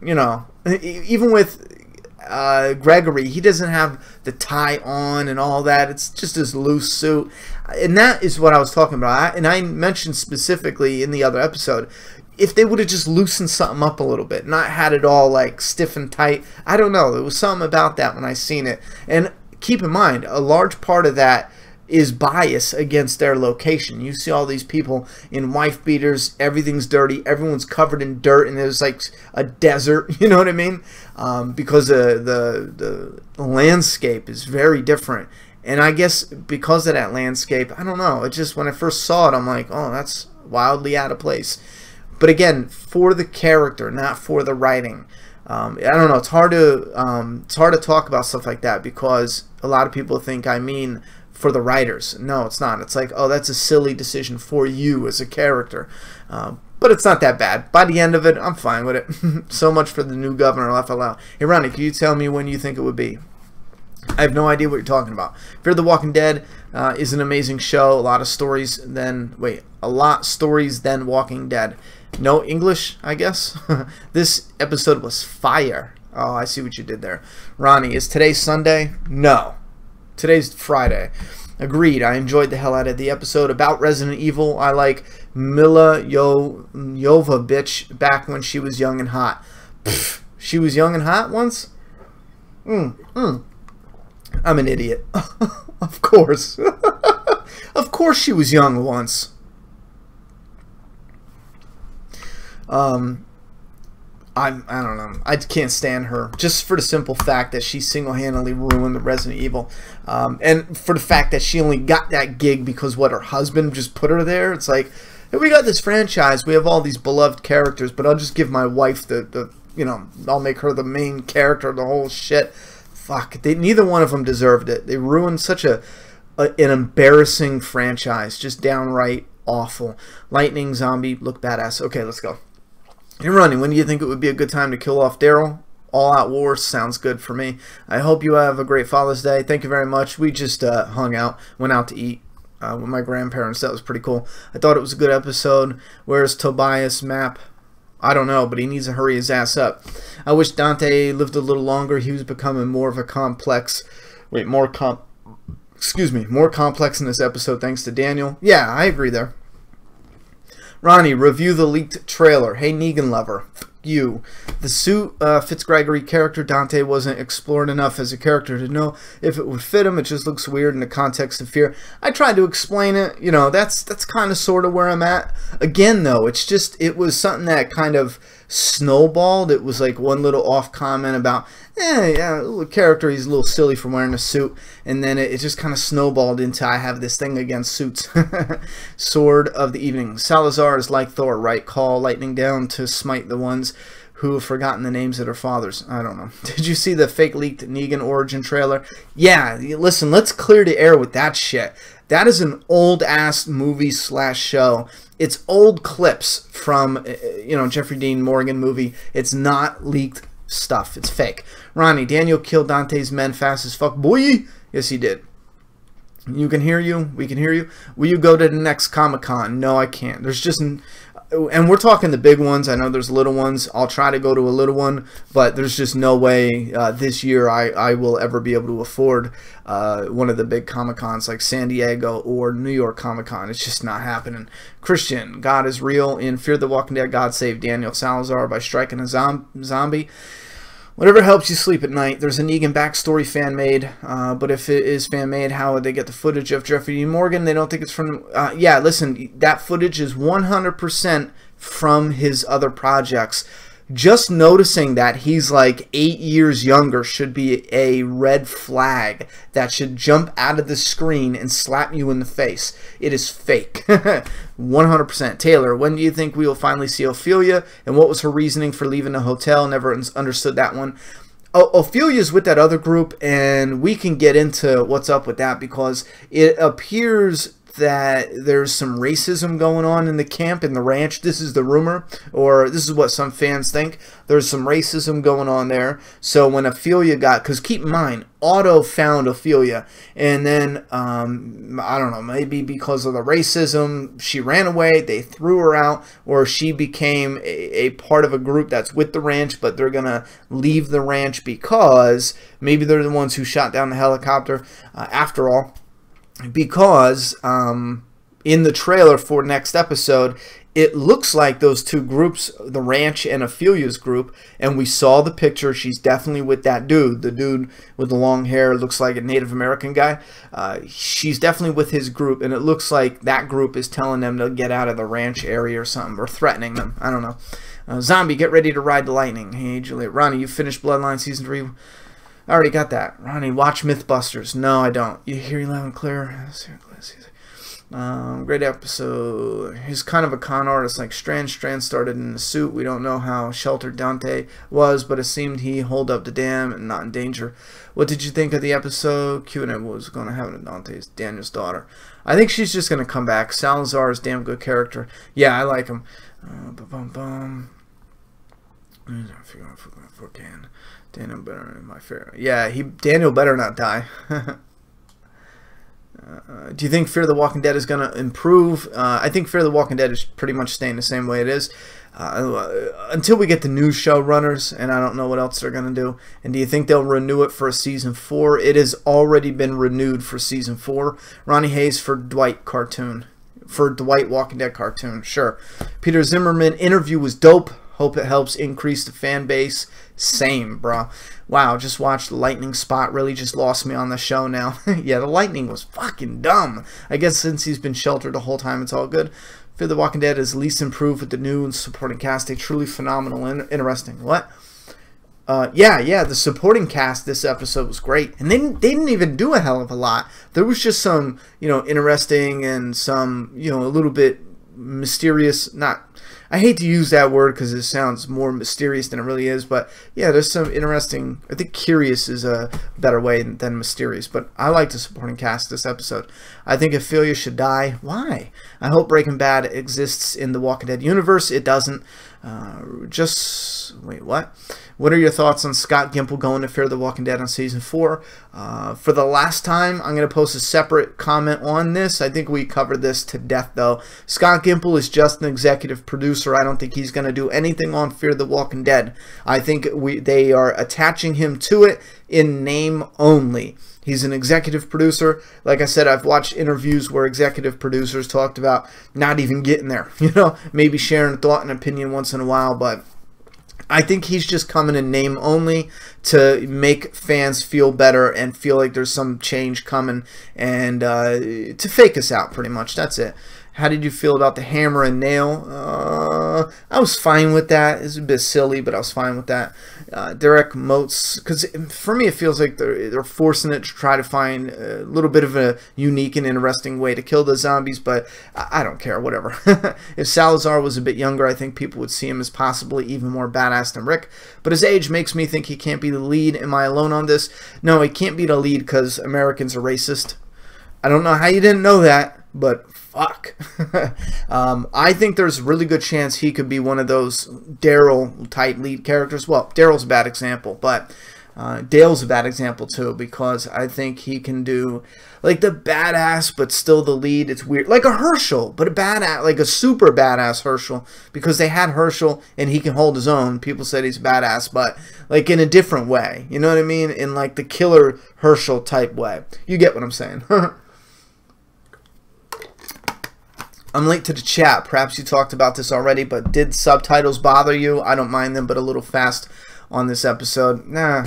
you know, even with Gregory, he doesn't have the tie on and all that. It's just his loose suit, and that is what I was talking about. And I mentioned specifically in the other episode, if they would have just loosened something up a little bit, not had it all like stiff and tight. I don't know. There was something about that when I seen it. And keep in mind, a large part of that is bias against their location. You see all these people in wife beaters, everything's dirty, everyone's covered in dirt, and there's like a desert, you know what I mean? Because the landscape is very different. And I guess because of that landscape, I don't know, it just, when I first saw it, I'm like, oh, that's wildly out of place. but again, for the character, not for the writing. I don't know. It's hard to talk about stuff like that because a lot of people think I mean for the writers. No, it's not. It's like, oh, that's a silly decision for you as a character. But it's not that bad. By the end of it, I'm fine with it. So much for the new governor, laugh out loud. Hey, Ronnie, can you tell me when you think it would be? I have no idea what you're talking about. Fear the Walking Dead is an amazing show. A lot stories than Walking Dead. No English, I guess. This episode was fire. Oh, I see what you did there. Ronnie, is today Sunday? No. Today's Friday. Agreed. I enjoyed the hell out of the episode about Resident Evil. I like Mila Jovovich back when she was young and hot. Pfft, she was young and hot once? I'm an idiot. Of course. Of course she was young once. I don't know. I can't stand her just for the simple fact that she single-handedly ruined the Resident Evil, and for the fact that she only got that gig because her husband just put her there. It's like, hey, we got this franchise, we have all these beloved characters, but I'll just give my wife I'll make her the main character of the whole shit. Fuck, neither one of them deserved it. They ruined such an embarrassing franchise, just downright awful. Lightning zombie look badass. Okay, let's go. Hey, Ronnie, when do you think it would be a good time to kill off Daryl? All Out War sounds good for me. I hope you have a great Father's Day. Thank you very much. We just hung out, went out to eat with my grandparents. That was pretty cool. I thought it was a good episode. Where's Tobias Map? I don't know, but he needs to hurry his ass up. I wish Dante lived a little longer. He was becoming more of a complex... more complex in this episode thanks to Daniel. Yeah, I agree there. Ronnie, review the leaked trailer. Hey, Negan lover. You. The suit Fitzgregory character Dante wasn't explored enough as a character to know if it would fit him. It just looks weird in the context of Fear. I tried to explain it. You know, that's kind of sort of where I'm at. Again, though, it was something that kind of snowballed. It was like one little off comment about, yeah, the character, he's a little silly for wearing a suit, and then it just kind of snowballed into I have this thing against suits. Sword of the Evening. Salazar is like Thor, right? Call lightning down to smite the ones who have forgotten the names of their fathers. I don't know. Did you see the fake leaked Negan origin trailer? Yeah, listen, let's clear the air with that shit. That is an old-ass movie/show. It's old clips from, Jeffrey Dean Morgan movie. It's not leaked stuff. It's fake. Ronnie, Daniel killed Dante's men fast as fuck. Boy! Yes, he did. You can hear you. We can hear you. Will you go to the next Comic-Con? No, I can't. There's just... And we're talking the big ones. I know there's little ones. I'll try to go to a little one, but there's just no way this year I will ever be able to afford one of the big Comic-Cons like San Diego or New York Comic-Con. It's just not happening. Christian, God is real. In Fear the Walking Dead, God saved Daniel Salazar by striking a zombie. Whatever helps you sleep at night. There's a Negan backstory fan-made, but if it is fan-made, how would they get the footage of Jeffrey Dean Morgan? They don't think it's from... yeah, listen, that footage is 100% from his other projects. Just noticing that he's like 8 years younger should be a red flag that should jump out of the screen and slap you in the face. It is fake. 100%. Taylor, when do you think we will finally see Ophelia? And what was her reasoning for leaving the hotel? Never understood that one. Ophelia's with that other group, and we can get into what's up with that because it appears that there's some racism going on in the camp, in the ranch. This is the rumor, or this is what some fans think. There's some racism going on there. So when Ophelia because keep in mind, Otto found Ophelia, and then, I don't know, maybe because of the racism, she ran away, they threw her out, or she became a part of a group that's with the ranch, but they're going to leave the ranch because maybe they're the ones who shot down the helicopter, after all. Because in the trailer for next episode, it looks like those two groups, the ranch and Ophelia's group, and we saw the picture. She's definitely with that dude, the dude with the long hair, looks like a Native American guy. She's definitely with his group, and it looks like that group is telling them to get out of the ranch area or something, or threatening them. I don't know. Zombie, get ready to ride the lightning. Hey, Juliet. Ronnie, you finished Bloodline Season 3? I already got that. Ronnie, watch Mythbusters. No, I don't. You hear you loud and clear. Great episode. He's kind of a con artist like Strand. Strand started in the suit. We don't know how sheltered Dante was, but it seemed he holed up the dam and not in danger. What did you think of the episode? Q&A was going to happen to Dante's Daniel's daughter. I think she's just going to come back. Salazar is a damn good character. Yeah, I like him. Daniel better my favorite. Yeah, Daniel better not die. Do you think Fear the Walking Dead is going to improve? I think Fear the Walking Dead is pretty much staying the same way it is until we get the new showrunners, and I don't know what else they're going to do. And do you think they'll renew it for a season 4? It has already been renewed for season 4. Ronnie Hayes for Dwight cartoon. For Dwight Walking Dead cartoon, sure. Peter Zimmerman interview was dope. Hope it helps increase the fan base. Same, bro. Wow, just watched the lightning spot. Really just lost me on the show now. Yeah, the lightning was fucking dumb. I guess since he's been sheltered the whole time, it's all good. Fear the Walking Dead is least improved with the new and supporting cast. A truly phenomenal and interesting. What? Yeah, the supporting cast this episode was great. And they didn't even do a hell of a lot. There was just some, interesting and some, a little bit mysterious, I hate to use that word because it sounds more mysterious than it really is, but yeah, there's some interesting, I think curious is a better way than mysterious, but I like the supporting cast this episode. I think Ophelia should die. Why? I hope Breaking Bad exists in the Walking Dead universe. It doesn't. Wait, what? What are your thoughts on Scott Gimple going to Fear the Walking Dead on season 4? For the last time, I'm going to post a separate comment on this. I think we covered this to death, though. Scott Gimple is just an executive producer. I don't think he's going to do anything on Fear the Walking Dead. I think they are attaching him to it in name only. He's an executive producer. Like I said, I've watched interviews where executive producers talked about not even getting there. Maybe sharing a thought and opinion once in a while, but I think he's just coming in name only to make fans feel better and feel like there's some change coming and to fake us out, pretty much. That's it. How did you feel about the hammer and nail? I was fine with that. It's a bit silly, but I was fine with that. Derek Motes, because for me it feels like they're forcing it to try to find a little bit of a unique and interesting way to kill the zombies, but I don't care, whatever. If Salazar was a bit younger, I think people would see him as possibly even more badass than Rick, but his age makes me think he can't be the lead. Am I alone on this? No, he can't be the lead because Americans are racist. I don't know how you didn't know that, but fuck. I think there's a really good chance he could be one of those Daryl type lead characters. Well, Daryl's a bad example, but Dale's a bad example too, because I think he can do like the badass but still the lead. It's weird, like a Herschel, but a badass, like a super badass Herschel, because they had Herschel and he can hold his own. People said he's badass, but like in a different way, you know what I mean, in like the killer Herschel type way. You get what I'm saying. I'm late to the chat. Perhaps you talked about this already, but did subtitles bother you? I don't mind them, but a little fast on this episode. Nah,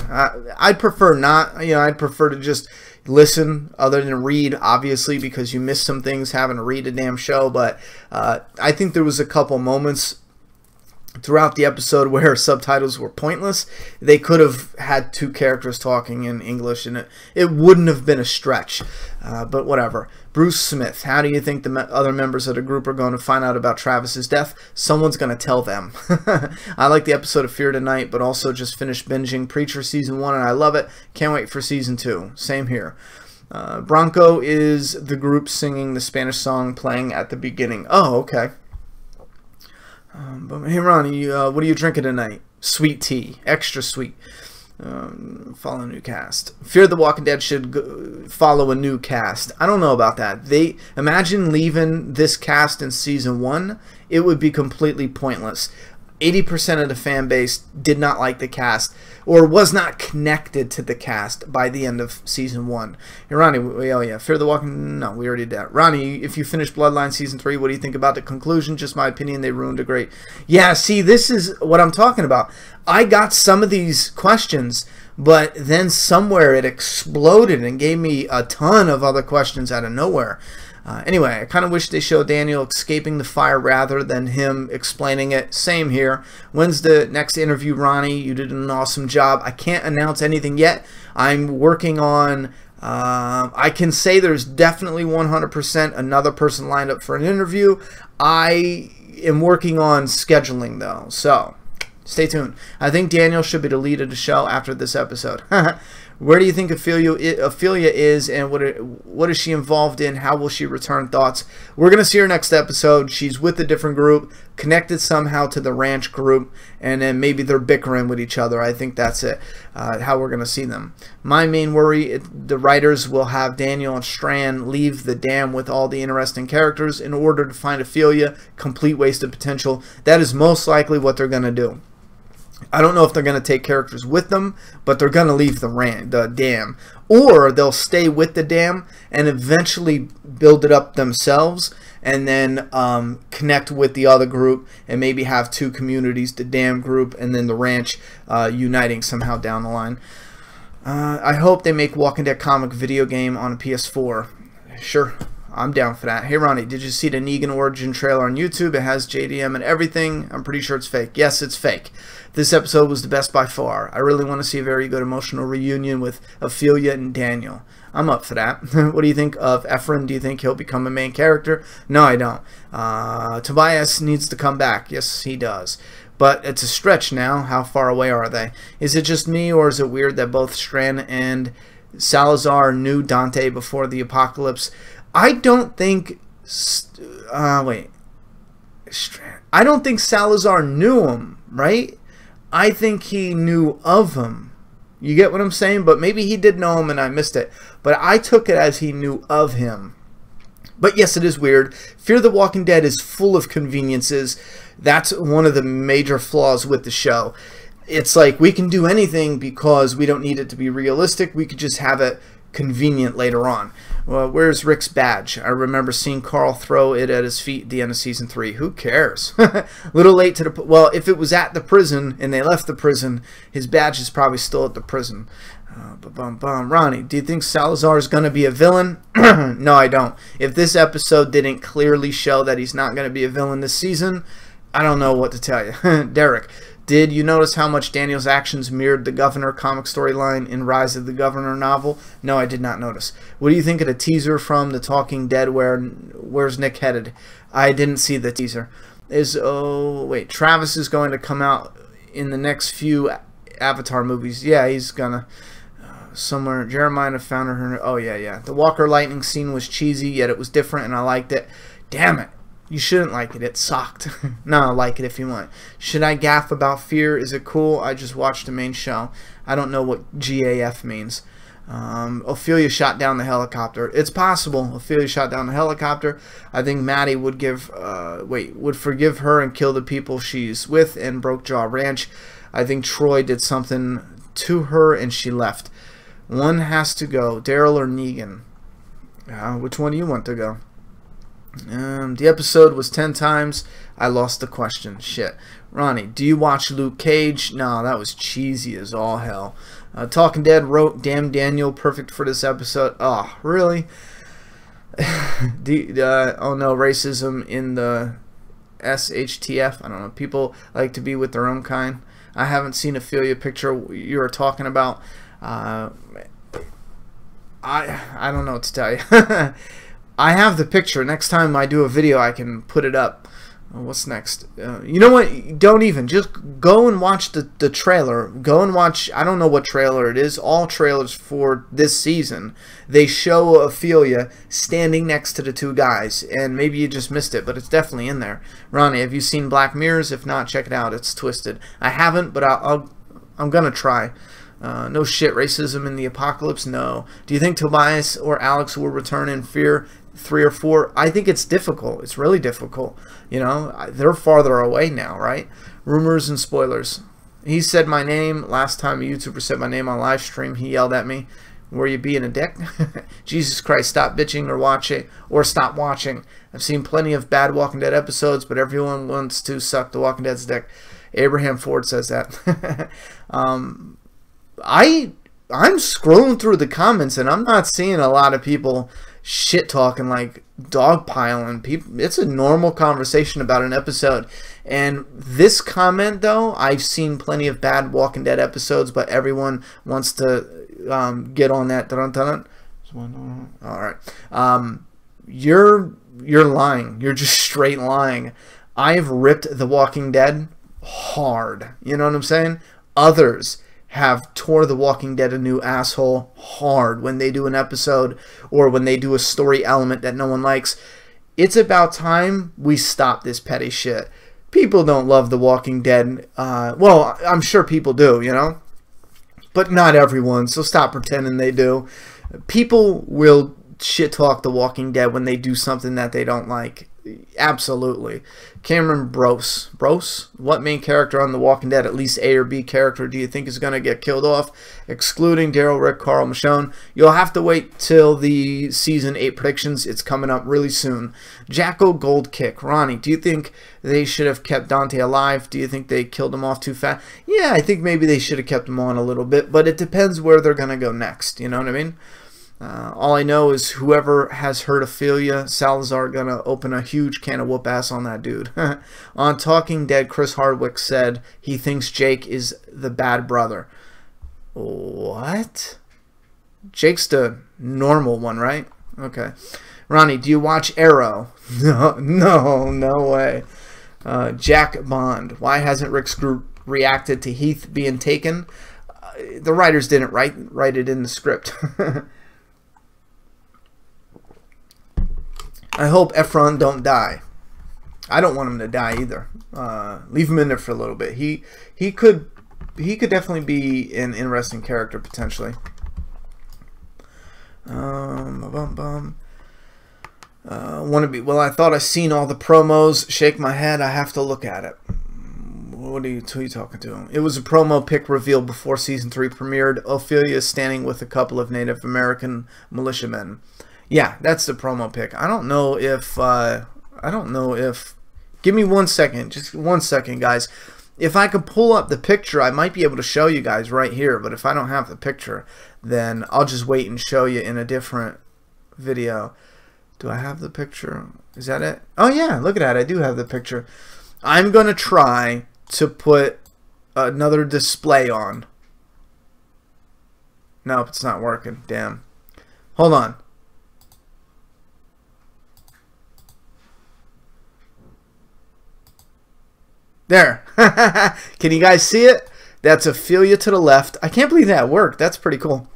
I'd prefer not. I'd prefer to just listen other than read, obviously, because you miss some things having to read a damn show. But I think there was a couple moments throughout the episode where subtitles were pointless. They could have had two characters talking in English, and it wouldn't have been a stretch. But whatever. Bruce Smith, how do you think the other members of the group are going to find out about Travis's death? Someone's going to tell them. I like the episode of Fear Tonight, but also just finished binging Preacher Season 1, and I love it. Can't wait for Season 2. Same here. Bronco is the group singing the Spanish song playing at the beginning. Oh, okay. But hey, Ronnie, what are you drinking tonight? Sweet tea. Extra sweet. Follow a new cast. Fear the Walking Dead should follow a new cast. I don't know about that. Imagine leaving this cast in season 1. It would be completely pointless. 80% of the fan base did not like the cast or was not connected to the cast by the end of season 1. Hey, Ronnie, oh yeah, Fear the Walking... No, we already did that. Ronnie, if you finish Bloodline season 3, what do you think about the conclusion? Just my opinion, they ruined a great... Yeah, see, this is what I'm talking about. I got some of these questions, but then somewhere it exploded and gave me a ton of other questions out of nowhere. Anyway, I kind of wish they showed Daniel escaping the fire rather than him explaining it. Same here. When's the next interview, Ronnie? You did an awesome job. I can't announce anything yet. I'm working on I can say there's definitely 100% another person lined up for an interview. I am working on scheduling though, so stay tuned. I think Daniel should be the lead of the show after this episode. Where do you think Ophelia is, and what is she involved in? How will she return? Thoughts? We're going to see her next episode. She's with a different group, connected somehow to the ranch group, and then maybe they're bickering with each other. I think that's it, how we're going to see them. My main worry, the writers will have Daniel and Strand leave the dam with all the interesting characters in order to find Ophelia. Complete waste of potential. That is most likely what they're going to do. I don't know if they're going to take characters with them, but they're going to leave the dam. Or they'll stay with the dam and eventually build it up themselves, and then connect with the other group and maybe have two communities, the dam group and then the ranch, uniting somehow down the line. I hope they make Walking Dead comic video game on a PS4. Sure. I'm down for that. Hey Ronnie, did you see the Negan origin trailer on YouTube? It has JDM and everything. I'm pretty sure it's fake. Yes, it's fake. This episode was the best by far. I really want to see a very good emotional reunion with Ophelia and Daniel. I'm up for that. What do you think of Ephraim? Do you think he'll become a main character? No, I don't. Tobias needs to come back. Yes, he does. But it's a stretch now. How far away are they? Is it just me, or is it weird that both Strand and Salazar knew Dante before the apocalypse? I don't think I don't think Salazar knew him, right? I think he knew of him. You get what I'm saying? But maybe he did know him and I missed it. But I took it as he knew of him. But yes, it is weird. Fear the Walking Dead is full of conveniences. That's one of the major flaws with the show. It's like we can do anything because we don't need it to be realistic. We could just have it convenient later on. Well, where's Rick's badge? I remember seeing Carl throw it at his feet at the end of season 3. Who cares? Little late to the... Well, if it was at the prison and they left the prison, his badge is probably still at the prison. Ronnie, do you think Salazar is going to be a villain? No, I don't. If this episode didn't clearly show that he's not going to be a villain this season, I don't know what to tell you. Derek, did you notice how much Daniel's actions mirrored the Governor comic storyline in Rise of the Governor novel? No, I did not notice. What do you think of the teaser from The Talking Dead? Where's Nick headed? I didn't see the teaser. Travis is going to come out in the next few Avatar movies. Yeah, he's gonna somewhere. Jeremiah found her. Oh yeah. The Walker lightning scene was cheesy, yet it was different, and I liked it. Damn it. You shouldn't like it. It sucked. No, like it if you want. Should I gaff about Fear? Is it cool? I just watched the main show. I don't know what GAF means. Ophelia shot down the helicopter. It's possible Ophelia shot down the helicopter. I think Maddie would forgive her and kill the people she's with in Broke Jaw Ranch. I think Troy did something to her and she left. One has to go. Daryl or Negan? Which one do you want to go? The episode was 10 times. I lost the question. Shit. Ronnie, do you watch Luke Cage? No, that was cheesy as all hell. Talking Dead wrote, damn Daniel, perfect for this episode. Oh, really? Oh no, racism in the SHTF. I don't know. People like to be with their own kind. I haven't seen Ophelia picture you were talking about. I don't know what to tell you. I have the picture. Next time I do a video, I can put it up. What's next? You know what? Don't even. Just go and watch the trailer. Go and watch. I don't know what trailer it is. All trailers for this season. They show Ophelia standing next to the two guys. And maybe you just missed it, but it's definitely in there. Ronnie, have you seen Black Mirrors? If not, check it out. It's twisted. I haven't, but I'm going to try. No shit, racism in the apocalypse? No. Do you think Tobias or Alex will return in Fear 3 or 4? I think it's difficult. It's really difficult. You know, they're farther away now, right? Rumors and spoilers. He said my name. Last time a YouTuber said my name on live stream, he yelled at me, "Were you being a dick?" Jesus Christ, stop bitching or watching, or stop watching. I've seen plenty of bad Walking Dead episodes, but everyone wants to suck the Walking Dead's dick. Abraham Ford says that. I'm scrolling through the comments and I'm not seeing a lot of people shit talking, like dogpiling people. It's a normal conversation about an episode. And this comment though, I've seen plenty of bad Walking Dead episodes, but everyone wants to get on that All right. You're lying. You're just straight lying. I've ripped The Walking Dead hard. You know what I'm saying? Others have tore The Walking Dead a new asshole hard when they do an episode or when they do a story element that no one likes. It's about time we stop this petty shit. People don't love The Walking Dead. Well, I'm sure people do, you know? But not everyone, so stop pretending they do. People will shit talk The Walking Dead when they do something that they don't like. Absolutely. Cameron Brose. What main character on The Walking Dead, at least A or B character, do you think is going to get killed off? Excluding Daryl, Rick, Carl, Michonne. You'll have to wait till the Season 8 predictions. It's coming up really soon. Jacko Gold Kick. Ronnie, do you think they should have kept Dante alive? Do you think they killed him off too fast? Yeah, I think maybe they should have kept him on a little bit, but it depends where they're going to go next. You know what I mean? All I know is whoever has heard Ophelia Salazar gonna open a huge can of whoop ass on that dude. On Talking Dead, Chris Hardwick said he thinks Jake is the bad brother. What? Jake's the normal one, right? Okay. Ronnie, do you watch Arrow? No way. Jack Bond. Why hasn't Rick's group reacted to Heath being taken? The writers didn't write it in the script. I hope Efron don't die. I don't want him to die either. Leave him in there for a little bit. He could definitely be an interesting character potentially. Want to be? Well, I thought I seen all the promos. Shake my head. I have to look at it. Who are you talking to? It was a promo pic revealed before Season 3 premiered. Ophelia is standing with a couple of Native American militiamen. Yeah, that's the promo pic. I don't know if give me 1 second, just 1 second, guys. If I could pull up the picture, I might be able to show you guys right here, but if I don't have the picture, then I'll just wait and show you in a different video. Do I have the picture? Is that it? Oh yeah, look at that. I do have the picture. I'm going to try to put another display on. Nope, it's not working. Damn. Hold on. There. Can you guys see it? That's Ophelia to the left. I can't believe that worked. That's pretty cool.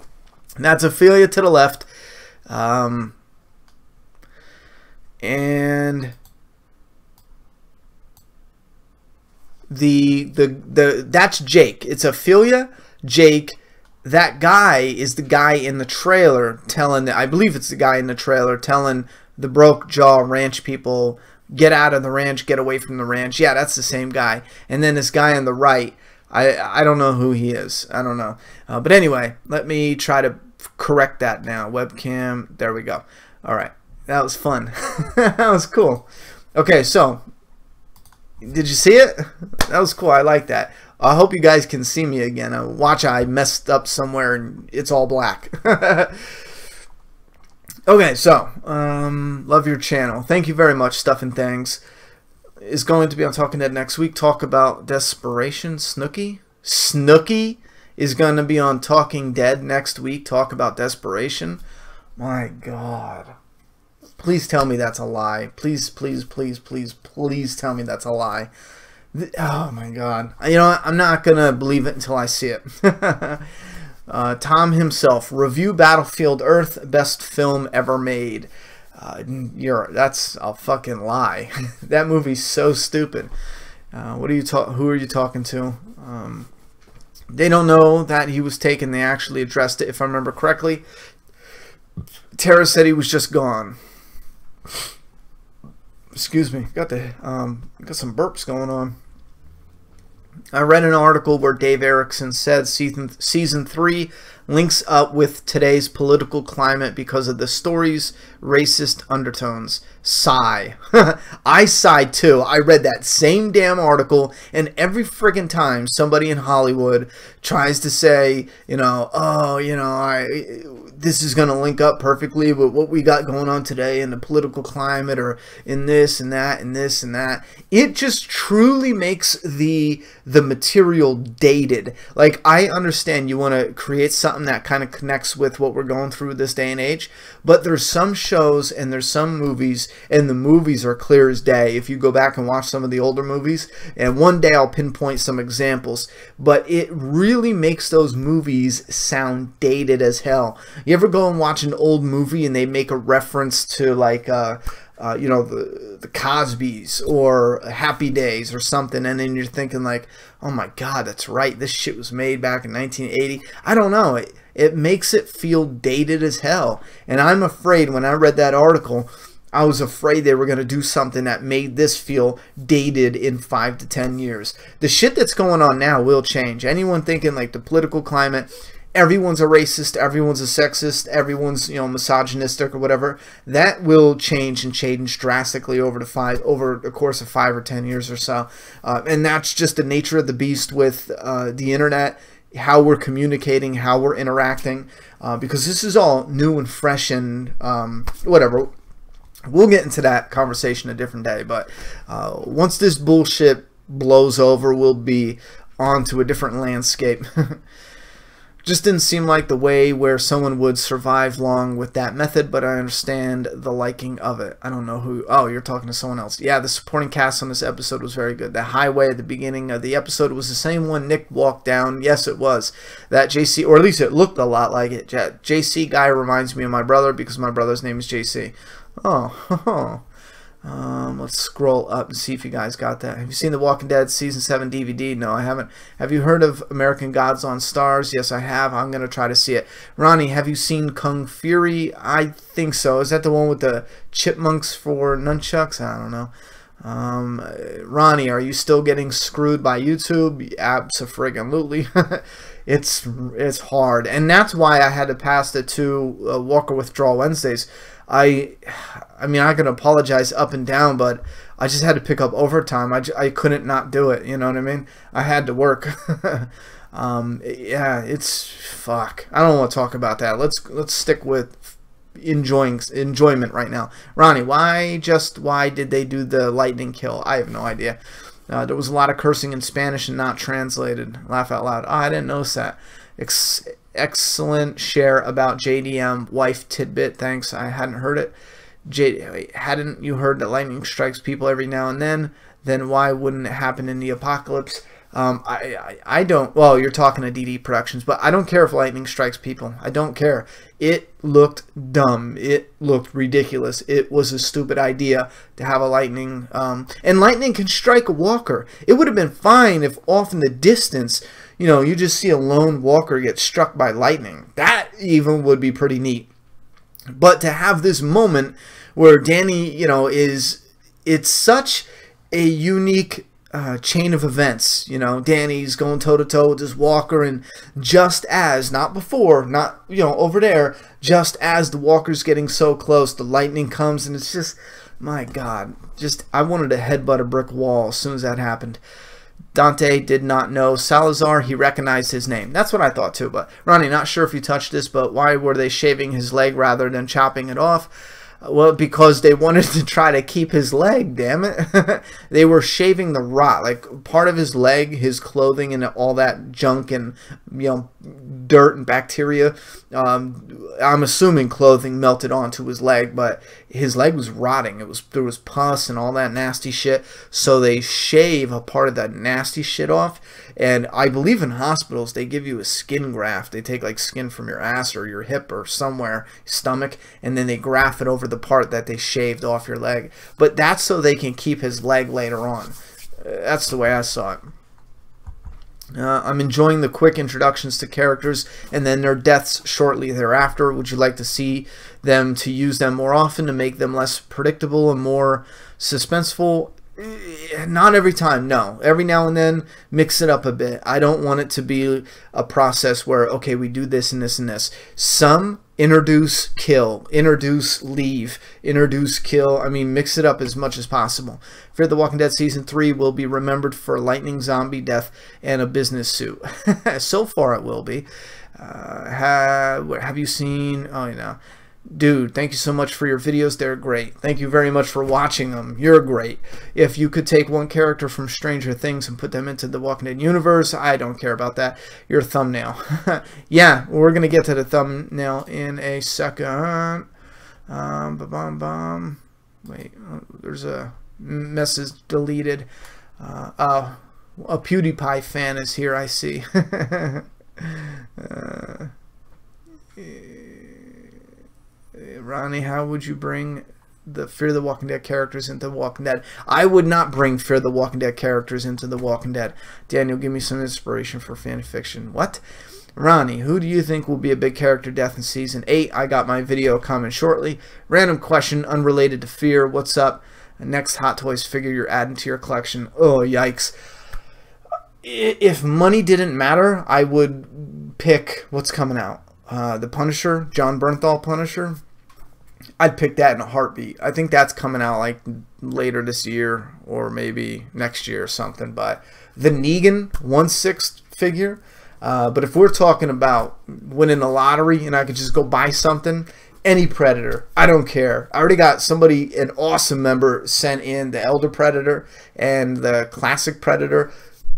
That's Ophelia to the left. And that's Jake. It's Ophelia, Jake. That guy is the guy in the trailer telling, I believe it's the guy in the trailer telling the broke jaw ranch people, get out of the ranch, get away from the ranch. Yeah, that's the same guy. And then this guy on the right, I don't know who he is. I don't know. But anyway, let me try to correct that now. Webcam, there we go. All right, that was fun. That was cool. Okay, so did you see it? That was cool. I like that. I hope you guys can see me again. Watch, I messed up somewhere and it's all black. Okay, so, love your channel. Thank you very much, Stuff and Things. Is going to be on Talking Dead next week. Talk about Desperation. Snooki is going to be on Talking Dead next week. Talk about Desperation. My God. Please tell me that's a lie. Please, please, please, please, please tell me that's a lie. Oh, my God. You know what? I'm not going to believe it until I see it. Tom himself, review Battlefield Earth, best film ever made. That's a fucking lie. That movie's so stupid. Who are you talking to? They don't know that he was taken. They actually addressed it, if I remember correctly. Tara said he was just gone. Excuse me. Got some burps going on. I read an article where Dave Erickson said season 3 links up with today's political climate because of the story's racist undertones. Sigh. I sighed too. I read that same damn article, and every friggin' time somebody in Hollywood tries to say, you know, oh, you know, this is going to link up perfectly with what we got going on today in the political climate, or in this and that and this and that. It just truly makes the material dated. Like, I understand you want to create something that kind of connects with what we're going through this day and age, but there's some shows and there's some movies, and the movies are clear as day if you go back and watch some of the older movies, and one day I'll pinpoint some examples, but it really makes those movies sound dated as hell. You ever go and watch an old movie and they make a reference to, like, you know, the Cosbys or Happy Days or something, and then you're thinking like, oh my god, that's right, this shit was made back in 1980. I don't know, it makes it feel dated as hell. And I'm afraid, when I read that article, I was afraid they were going to do something that made this feel dated in 5 to 10 years. The shit that's going on now will change. Anyone thinking like the political climate, everyone's a racist, everyone's a sexist, everyone's, you know, misogynistic or whatever, that will change and change drastically over the course of 5 or 10 years or so. And that's just the nature of the beast with the internet, how we're communicating, how we're interacting, because this is all new and fresh and whatever. We'll get into that conversation a different day, but once this bullshit blows over, we'll be on to a different landscape. Just didn't seem like the way where someone would survive long with that method, but I understand the liking of it. I don't know who. Oh, you're talking to someone else. Yeah, the supporting cast on this episode was very good. The highway at the beginning of the episode was the same one Nick walked down. Yes, it was. That JC, or at least it looked a lot like it. JC guy reminds me of my brother because my brother's name is JC. Oh, let's scroll up and see if you guys got that. Have you seen The Walking Dead Season 7 DVD? No, I haven't. Have you heard of American Gods on Stars? Yes, I have. I'm going to try to see it. Ronnie, have you seen Kung Fury? I think so. Is that the one with the chipmunks for nunchucks? I don't know. Ronnie, are you still getting screwed by YouTube? Abso-friggin-lutely. It's hard. And that's why I had to pass the 2 Walker Withdrawal Wednesdays. I mean, I can apologize up and down, but I just had to pick up overtime. I couldn't not do it, you know what I mean? I had to work. Yeah, it's fuck. I don't want to talk about that. Let's stick with enjoyment right now. Ronnie, why did they do the lightning kill? I have no idea. There was a lot of cursing in Spanish and not translated. Laugh out loud. Oh, I didn't notice that. Excellent share about JDM wife tidbit. Thanks. I hadn't heard it. Hadn't you heard that lightning strikes people every now and then? Then why wouldn't it happen in the apocalypse? I don't. Well, you're talking to DD Productions, but I don't care if lightning strikes people. I don't care. It looked dumb. It looked ridiculous. It was a stupid idea to have a lightning. And lightning can strike a walker. It would have been fine if off in the distance, you know, you just see a lone walker get struck by lightning. That even would be pretty neat. But to have this moment where Danny, you know, it's such a unique chain of events. You know, Danny's going toe-to-toe with this walker, and just as, not before, not, you know, over there, just as the walker's getting so close, the lightning comes, and it's just, my God, just, I wanted to headbutt a brick wall as soon as that happened. Dante did not know Salazar. He recognized his name. That's what I thought too. But Ronnie, not sure if you touched this, but why were they shaving his leg rather than chopping it off? Well, because they wanted to try to keep his leg, damn it. They were shaving the rot, like part of his leg, his clothing, and all that junk and, you know, dirt and bacteria. I'm assuming clothing melted onto his leg, but his leg was rotting. There was pus and all that nasty shit. So they shave a part of that nasty shit off. And I believe in hospitals they give you a skin graft. They take like skin from your ass or your hip or somewhere, stomach, and then they graft it over the part that they shaved off your leg. But that's so they can keep his leg later on. That's the way I saw it. I'm enjoying the quick introductions to characters and then their deaths shortly thereafter. Would you like to see them to use them more often to make them less predictable and more suspenseful? Not every time, no. Every now and then, mix it up a bit. I don't want it to be a process where, okay, we do this and this and this. Some Introduce, kill. Introduce, leave. Introduce, kill. I mean, mix it up as much as possible. Fear the Walking Dead Season 3 will be remembered for lightning, zombie, death, and a business suit. So far it will be. Have you seen... Oh, you know. Dude, thank you so much for your videos. They're great. Thank you very much for watching them. You're great. If you could take one character from Stranger Things and put them into the Walking Dead universe, I don't care about that. Your thumbnail. Yeah, we're going to get to the thumbnail in a second. Wait, there's a message deleted. Oh, a PewDiePie fan is here, I see. Ronnie, how would you bring the Fear the Walking Dead characters into The Walking Dead? I would not bring Fear the Walking Dead characters into The Walking Dead. Daniel, give me some inspiration for fan fiction. What? Ronnie, who do you think will be a big character death in Season 8? I got my video coming shortly. Random question, unrelated to Fear. What's up? Next Hot Toys figure you're adding to your collection. Oh, yikes. If money didn't matter, I would pick what's coming out. The Punisher, John Bernthal Punisher. I'd pick that in a heartbeat. I think that's coming out like later this year or maybe next year or something. But the Negan 1/6 figure. But if we're talking about winning the lottery and I could just go buy something, any Predator, I don't care. I already got somebody, an awesome member, sent in the Elder Predator and the Classic Predator.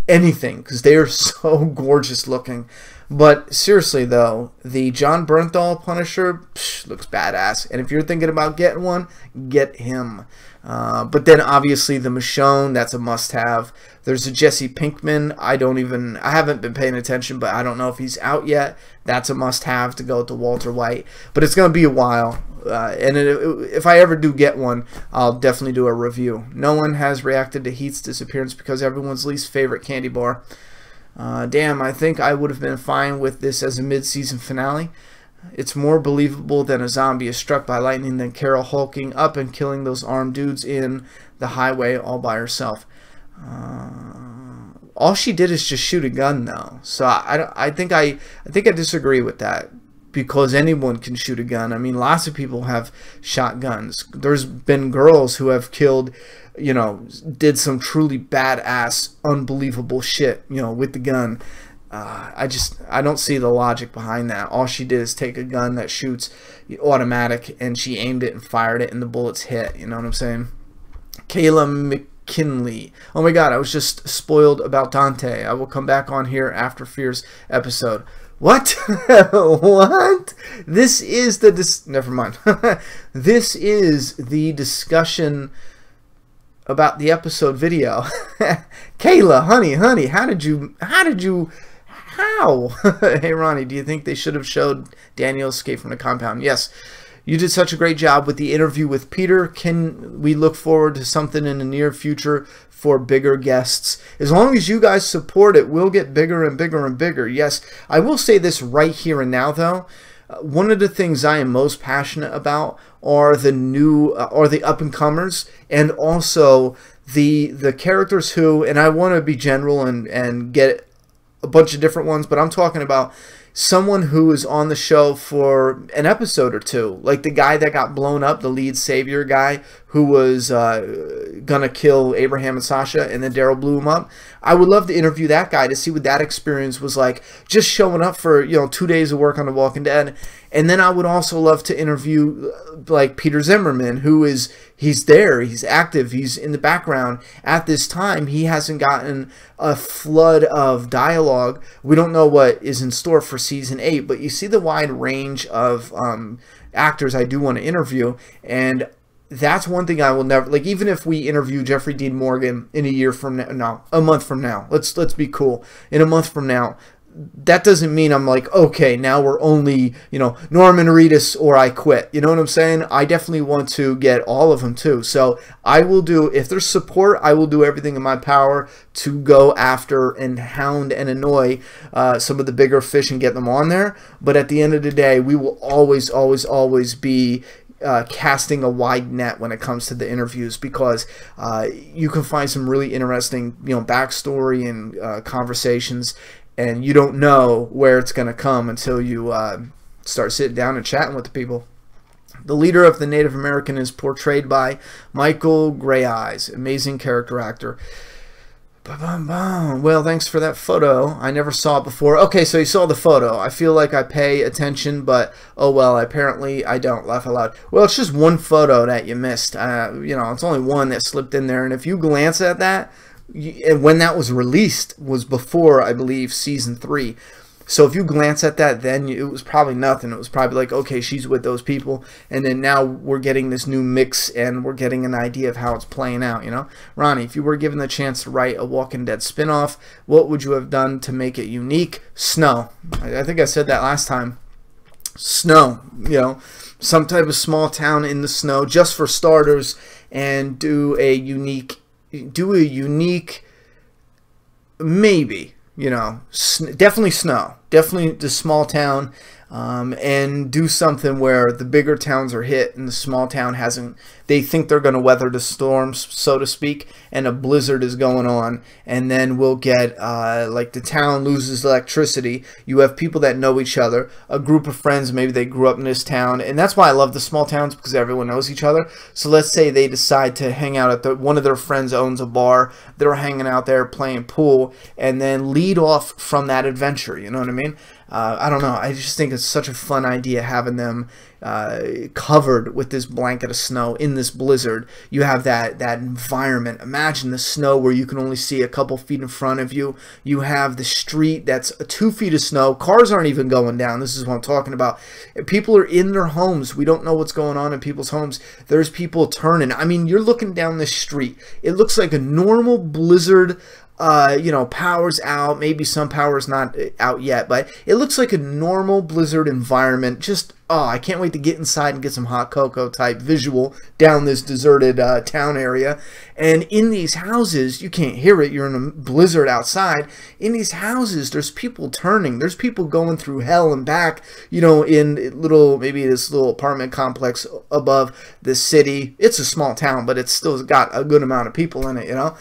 Anything, because they are so gorgeous looking. But seriously though, the John Bernthal Punisher looks badass, and if you're thinking about getting one, get him. But then obviously the Michonne, that's a must-have. There's a Jesse Pinkman. I haven't been paying attention, but I don't know if he's out yet. That's a must-have to go to Walter White. But it's going to be a while. And if I ever do get one, I'll definitely do a review. No one has reacted to Heat's disappearance because everyone's least favorite candy bar. Damn, I think I would have been fine with this as a mid-season finale. It's more believable than a zombie is struck by lightning than Carol hulking up and killing those armed dudes in the highway all by herself. All she did is just shoot a gun, though. So I think I disagree with that, because anyone can shoot a gun. I mean, lots of people have shot guns. There's been girls who have killed, you know, did some truly badass, unbelievable shit, you know, with the gun. I don't see the logic behind that. All she did is take a gun that shoots automatic, and she aimed it and fired it, and the bullets hit. You know what I'm saying? Kayla McKinley. Oh my God, I was just spoiled about Dante. I will come back on here after Fear's episode. What? What? This is the never mind. This is the discussion about the episode video. Kayla, honey, how did you Hey Ronnie, do you think they should have showed Daniel's escape from the compound? Yes. You did such a great job with the interview with Peter. Can we look forward to something in the near future for bigger guests? As long as you guys support it, we'll get bigger and bigger and bigger. Yes, I will say this right here and now, though. One of the things I am most passionate about are the new, or the up-and-comers, and also the characters who, and I want to be general and get a bunch of different ones, but I'm talking about someone who is on the show for an episode or two, like the guy that got blown up, the lead savior guy who was gonna kill Abraham and Sasha, and then Daryl blew him up. I would love to interview that guy to see what that experience was like, just showing up for, you know, 2 days of work on The Walking Dead. And then I would also love to interview like Peter Zimmerman, who is, he's there, he's active, he's in the background. At this time, he hasn't gotten a flood of dialogue. We don't know what is in store for Season 8, but you see the wide range of actors I do want to interview, and that's one thing I will never, like, even if we interview Jeffrey Dean Morgan in a year from now, no, a month from now, let's be cool, in a month from now, that doesn't mean I'm like, okay, now we're only, you know, Norman Reedus or I quit. You know what I'm saying? I definitely want to get all of them too. So I will do, if there's support, I will do everything in my power to go after and hound and annoy some of the bigger fish and get them on there. But at the end of the day, we will always, always, always be casting a wide net when it comes to the interviews, because you can find some really interesting, you know, backstory and conversations, and you don't know where it's going to come until you start sitting down and chatting with the people. The leader of the Native American is portrayed by Michael Gray Eyes, amazing character actor. Well, thanks for that photo. I never saw it before. Okay, so you saw the photo. I feel like I pay attention, but oh well, apparently I don't. Laugh out loud. Well, it's just one photo that you missed. You know, it's only one that slipped in there, and if you glance at that, and when that was released was before, I believe, season 3. So if you glance at that, then it was probably nothing. It was probably like, okay, she's with those people, and then now we're getting this new mix, and we're getting an idea of how it's playing out, you know? Ronnie, if you were given the chance to write a Walking Dead spinoff, what would you have done to make it unique? Snow. I think I said that last time. Snow, you know, some type of small town in the snow, just for starters, and do a unique, maybe. You know, definitely snow, definitely the small town, and do something where the bigger towns are hit and the small town hasn't. They think they're going to weather the storms, so to speak, and a blizzard is going on, and then we'll get like the town loses electricity. You have people that know each other, a group of friends, maybe they grew up in this town, and that's why I love the small towns, because everyone knows each other. So let's say they decide to hang out at one of their friends owns a bar, they're hanging out there playing pool, and then lead off from that adventure, you know what I mean? I don't know, I just think it's such a fun idea having them covered with this blanket of snow in this blizzard. You have that environment. Imagine the snow where you can only see a couple feet in front of you. You have the street that's 2 feet of snow. Cars aren't even going down. This is what I'm talking about. People are in their homes. We don't know what's going on in people's homes. There's people turning. I mean, you're looking down the street. It looks like a normal blizzard. You know, power's out. Maybe some power's not out yet, but it looks like a normal blizzard environment. Just, oh, I can't wait to get inside and get some hot cocoa type visual down this deserted town area. And in these houses, you can't hear it. You're in a blizzard outside. In these houses, there's people turning. There's people going through hell and back, you know, in maybe this little apartment complex above the city. It's a small town, but it's still got a good amount of people in it, you know.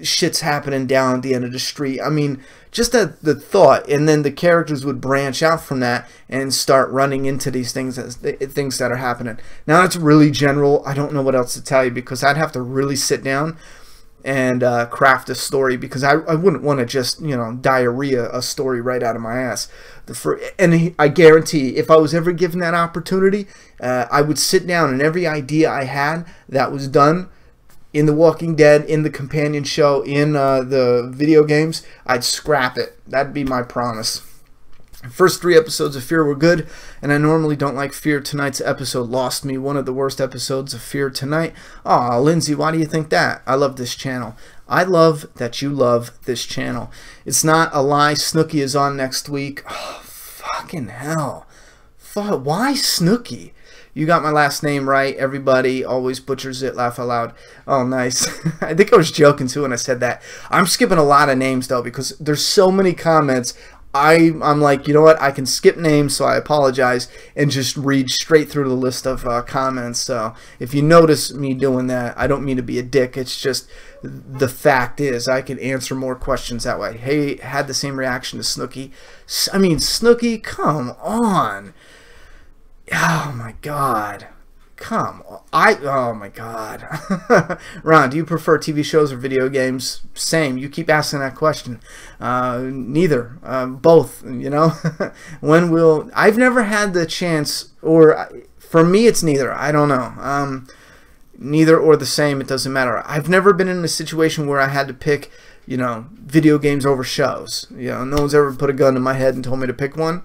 Shit's happening down at the end of the street. I mean, just the thought, and then the characters would branch out from that and start running into these things that are happening. Now, it's really general. I don't know what else to tell you, because I'd have to really sit down and craft a story, because I wouldn't want to just, you know, diarrhea a story right out of my ass. And I guarantee, if I was ever given that opportunity, I would sit down, and every idea I had that was done in The Walking Dead, in the companion show, in the video games, I'd scrap it. That'd be my promise. First 3 episodes of Fear were good, and I normally don't like Fear. Tonight's episode lost me. One of the worst episodes of Fear tonight. Aw, Lindsay, why do you think that? I love this channel. I love that you love this channel. It's not a lie. Snooki is on next week. Oh, fucking hell. Why Snooki? You got my last name right. Everybody always butchers it. Laugh out loud. Oh, nice. I think I was joking too when I said that. I'm skipping a lot of names though, because there's so many comments. I'm like, you know what? I can skip names, so I apologize, and just read straight through the list of comments. So if you notice me doing that, I don't mean to be a dick. It's just the fact is I can answer more questions that way. Hey, had the same reaction to Snooki. I mean, Snooki, come on. Oh my God. Come on. Oh my God. Ron, do you prefer TV shows or video games? Same. You keep asking that question. Neither. Both, you know. I've never had the chance, or for me it's neither. I don't know. Neither or the same, it doesn't matter. I've never been in a situation where I had to pick, you know, video games over shows. You know, no one's ever put a gun to my head and told me to pick one.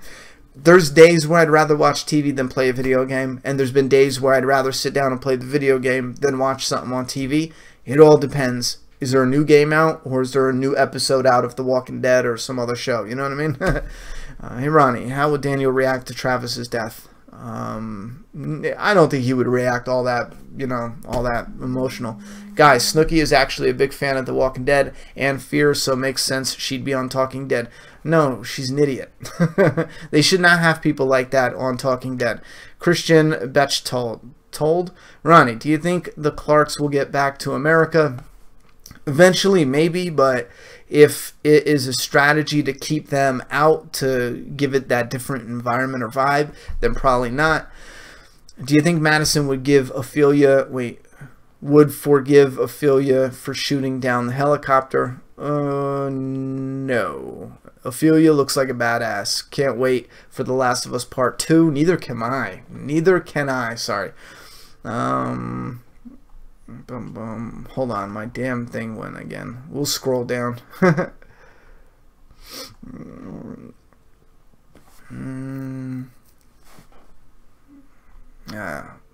There's days where I'd rather watch TV than play a video game, and there's been days where I'd rather sit down and play the video game than watch something on TV. It all depends. Is there a new game out, or is there a new episode out of The Walking Dead or some other show? You know what I mean? Hey, Ronnie, how would Daniel react to Travis's death? I don't think he would react all that, you know, all that emotional. Guys, Snooki is actually a big fan of The Walking Dead and Fear, so it makes sense she'd be on Talking Dead. No, she's an idiot. They should not have people like that on Talking Dead. Christian Bechtold, Ronnie, do you think the Clarks will get back to America? Eventually, maybe, but If it is a strategy to keep them out, to give it that different environment or vibe, then probably not. Do you think Madison would forgive Ophelia for shooting down the helicopter? No. Ophelia looks like a badass. Can't wait for The Last of Us Part 2. Neither can I. Sorry. Hold on, my damn thing went again. We'll scroll down.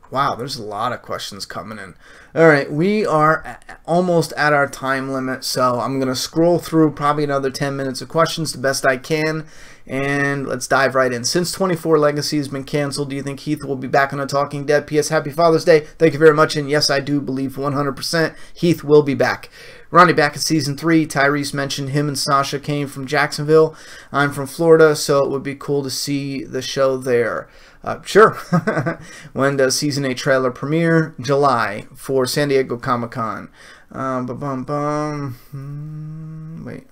Wow, there's a lot of questions coming in. Alright, we are almost at our time limit, so I'm going to scroll through probably another 10 minutes of questions the best I can, and let's dive right in. Since 24 Legacy has been canceled, do you think Heath will be back on The Talking Dead? P.S. Happy Father's Day. Thank you very much, and yes, I do believe 100% Heath will be back. Ronnie, back in Season 3, Tyrese mentioned him and Sasha came from Jacksonville. I'm from Florida, so it would be cool to see the show there. Sure. When does Season 8 trailer premiere? July for San Diego Comic-Con. Wait.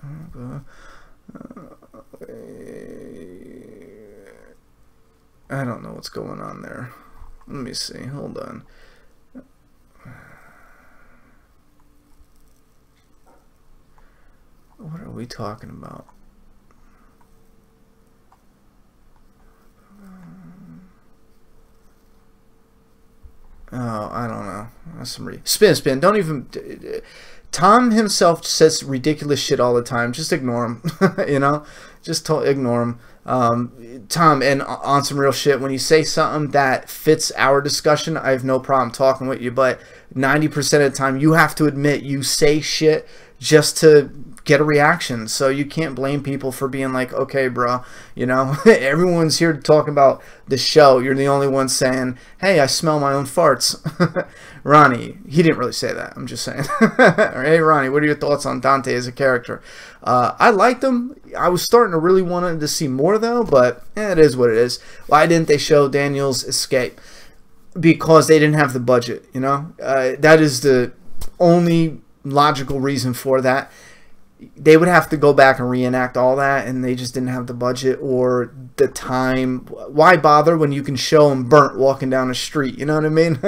I don't know what's going on there. Let me see. Hold on. What are we talking about? Oh, I don't know. That's some spin. Don't even. Tom himself says ridiculous shit all the time. Just ignore him. You know, just ignore him. Tom, and on some real shit, when you say something that fits our discussion, I have no problem talking with you. But 90% of the time, you have to admit you say shit just to get a reaction. So you can't blame people for being like, okay, bro, you know, everyone's here to talk about the show. You're the only one saying, hey, I smell my own farts. Ronnie, he didn't really say that. I'm just saying. Hey, Ronnie, what are your thoughts on Dante as a character? I liked him. I was starting to really want to see more, though, but it is what it is. Why didn't they show Daniel's escape? Because they didn't have the budget, you know? That is the only logical reason for that. They would have to go back and reenact all that, and they just didn't have the budget or the time. Why bother when you can show them burnt walking down the street? You know what I mean?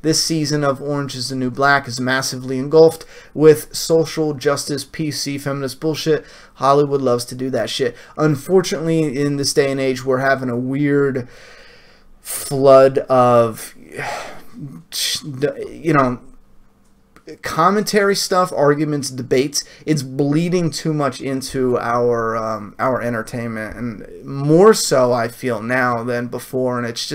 This season of Orange is the New Black is massively engulfed with social justice, PC, feminist bullshit. Hollywood loves to do that shit. Unfortunately, in this day and age, we're having a weird flood of, you know, commentary stuff, arguments, debates. It's bleeding too much into our entertainment, and more so I feel now than before. And it's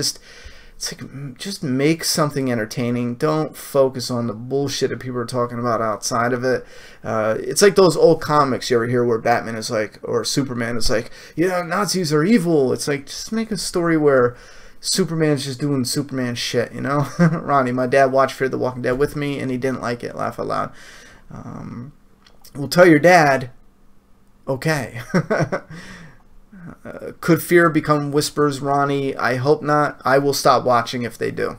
like, just make something entertaining. Don't focus on the bullshit that people are talking about outside of it. It's like those old comics you ever hear where Batman is like, or Superman is like, yeah, Nazis are evil. It's like, just make a story where Superman's just doing Superman shit, you know? Ronnie, my dad watched Fear the Walking Dead with me, and he didn't like it. Laugh out loud. Well, tell your dad, okay. Could fear become whispers, Ronnie? I hope not. I will stop watching if they do.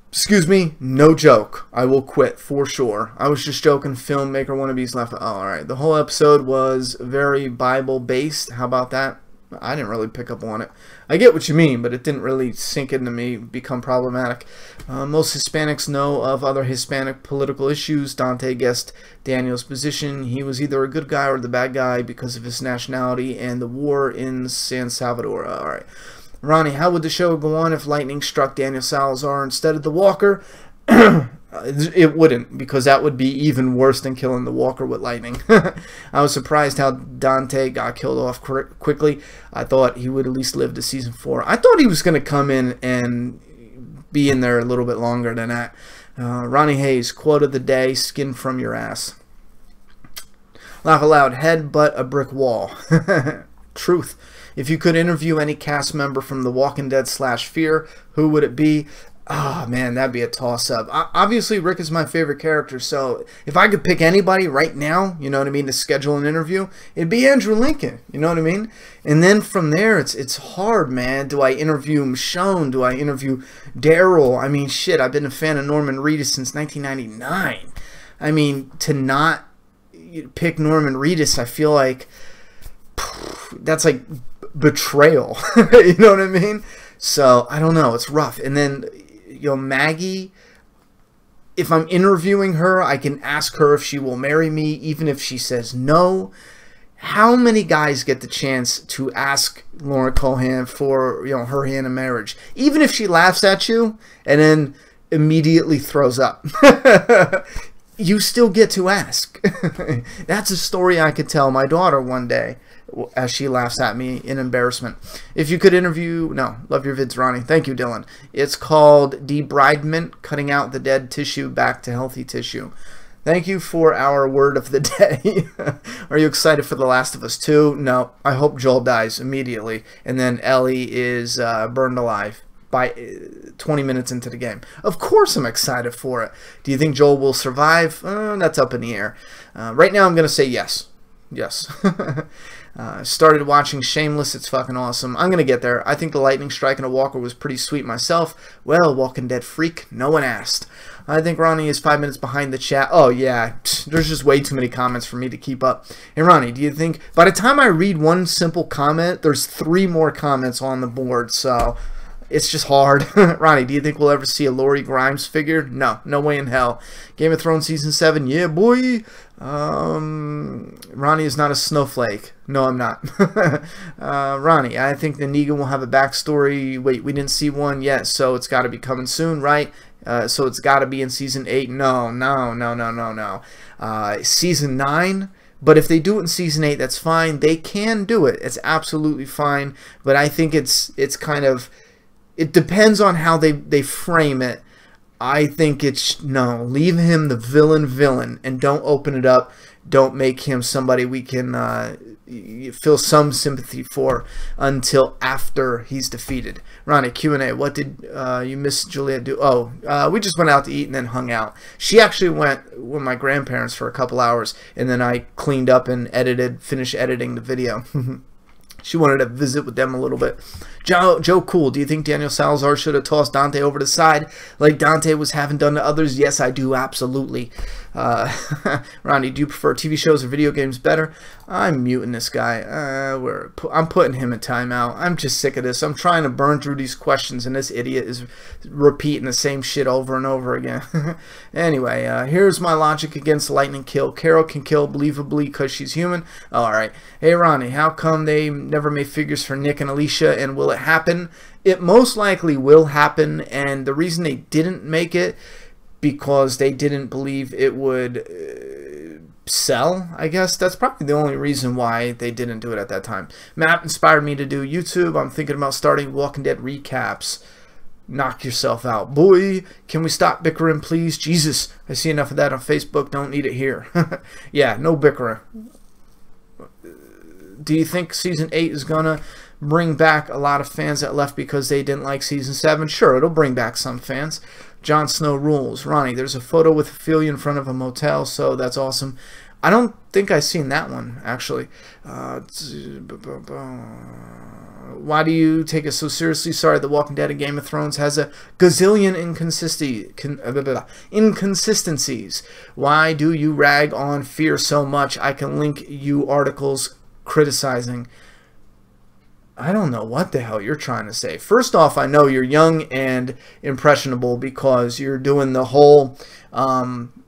Excuse me, no joke. I will quit for sure. I was just joking. Filmmaker wannabes laugh. Oh, alright. The whole episode was very Bible-based. How about that? I didn't really pick up on it. I get what you mean, but it didn't really sink into me, become problematic. Most Hispanics know of other Hispanic political issues. Dante guessed Daniel's position. He was either a good guy or the bad guy because of his nationality and the war in San Salvador. Alright. Ronnie, how would the show go on if lightning struck Daniel Salazar instead of the Walker? It wouldn't, because that would be even worse than killing the Walker with lightning. I was surprised how Dante got killed off quickly. I thought he would at least live to season 4. I thought he was going to come in and be in there a little bit longer than that. Ronnie Hayes, quote of the day, skin from your ass. Laugh aloud, head but a brick wall. Truth. If you could interview any cast member from The Walking Dead / Fear, who would it be? Oh, man, that'd be a toss-up. Obviously, Rick is my favorite character, so if I could pick anybody right now, you know what I mean, to schedule an interview, it'd be Andrew Lincoln, you know what I mean? And then from there, it's hard, man. Do I interview Michonne? Do I interview Daryl? I mean, shit, I've been a fan of Norman Reedus since 1999. I mean, to not, pick Norman Reedus, I feel like that's like betrayal. You know what I mean? So I don't know. It's rough. And then, you know, Maggie, if I'm interviewing her, I can ask her if she will marry me, even if she says no. How many guys get the chance to ask Lauren Cohan for, you know, her hand in marriage, even if she laughs at you and then immediately throws up? You still get to ask. That's a story I could tell my daughter one day as she laughs at me in embarrassment. If you could interview... No, love your vids, Ronnie. Thank you, Dylan. It's called debridement, cutting out the dead tissue back to healthy tissue. Thank you for our word of the day. Are you excited for The Last of Us 2? No. I hope Joel dies immediately, and then Ellie is burned alive by 20 minutes into the game. Of course I'm excited for it. Do you think Joel will survive? That's up in the air. Right now I'm going to say yes. Yes. Started watching Shameless. It's fucking awesome. I'm going to get there. I think the lightning strike in a walker was pretty sweet myself. Well, Walking Dead freak, no one asked. I think Ronnie is 5 minutes behind the chat. Oh, yeah. There's just way too many comments for me to keep up. Hey, Ronnie, do you think... By the time I read one simple comment, there's 3 more comments on the board, so... It's just hard. Ronnie, do you think we'll ever see a Lori Grimes figure? No. No way in hell. Game of Thrones Season 7? Yeah, boy. Ronnie is not a snowflake. No, I'm not. Ronnie, I think the Negan will have a backstory. Wait, we didn't see one yet, so it's got to be coming soon, right? So it's got to be in Season 8. No. Season 9? But if they do it in Season 8, that's fine. They can do it. It's absolutely fine. But I think it's kind of... It depends on how they frame it. I think it's... No, leave him the villain, and don't open it up. Don't make him somebody we can feel some sympathy for until after he's defeated. Ronnie, Q&A, what did you miss Juliet do? Oh, we just went out to eat and then hung out. She actually went with my grandparents for a couple hours, and then I cleaned up and finished editing the video. She wanted to visit with them a little bit. Joe Cool, do you think Daniel Salazar should have tossed Dante over the side like Dante was having done to others? Yes, I do, absolutely. Ronnie, do you prefer TV shows or video games better? I'm muting this guy. I'm putting him in timeout. I'm just sick of this. I'm trying to burn through these questions, and this idiot is repeating the same shit over and over again. Anyway, here's my logic against lightning kill. Carol can kill believably because she's human. Oh, all right. Hey, Ronnie, how come they never made figures for Nick and Alicia, and will it happen? It most likely will happen, and the reason they didn't make it because they didn't believe it would sell, I guess. That's probably the only reason why they didn't do it at that time. Matt inspired me to do YouTube. I'm thinking about starting Walking Dead recaps. Knock yourself out. Boy, can we stop bickering, please? Jesus, I see enough of that on Facebook. Don't need it here. Yeah, no bickering. Do you think Season 8 is going to bring back a lot of fans that left because they didn't like Season 7? Sure, it'll bring back some fans. Jon Snow rules. Ronnie, there's a photo with Ophelia in front of a motel, so that's awesome. I don't think I've seen that one, actually. Why do you take it so seriously? Sorry, The Walking Dead and Game of Thrones has a gazillion inconsistencies. Why do you rag on Fear so much? I can link you articles criticizing. I don't know what the hell you're trying to say. First off, I know you're young and impressionable because you're doing the whole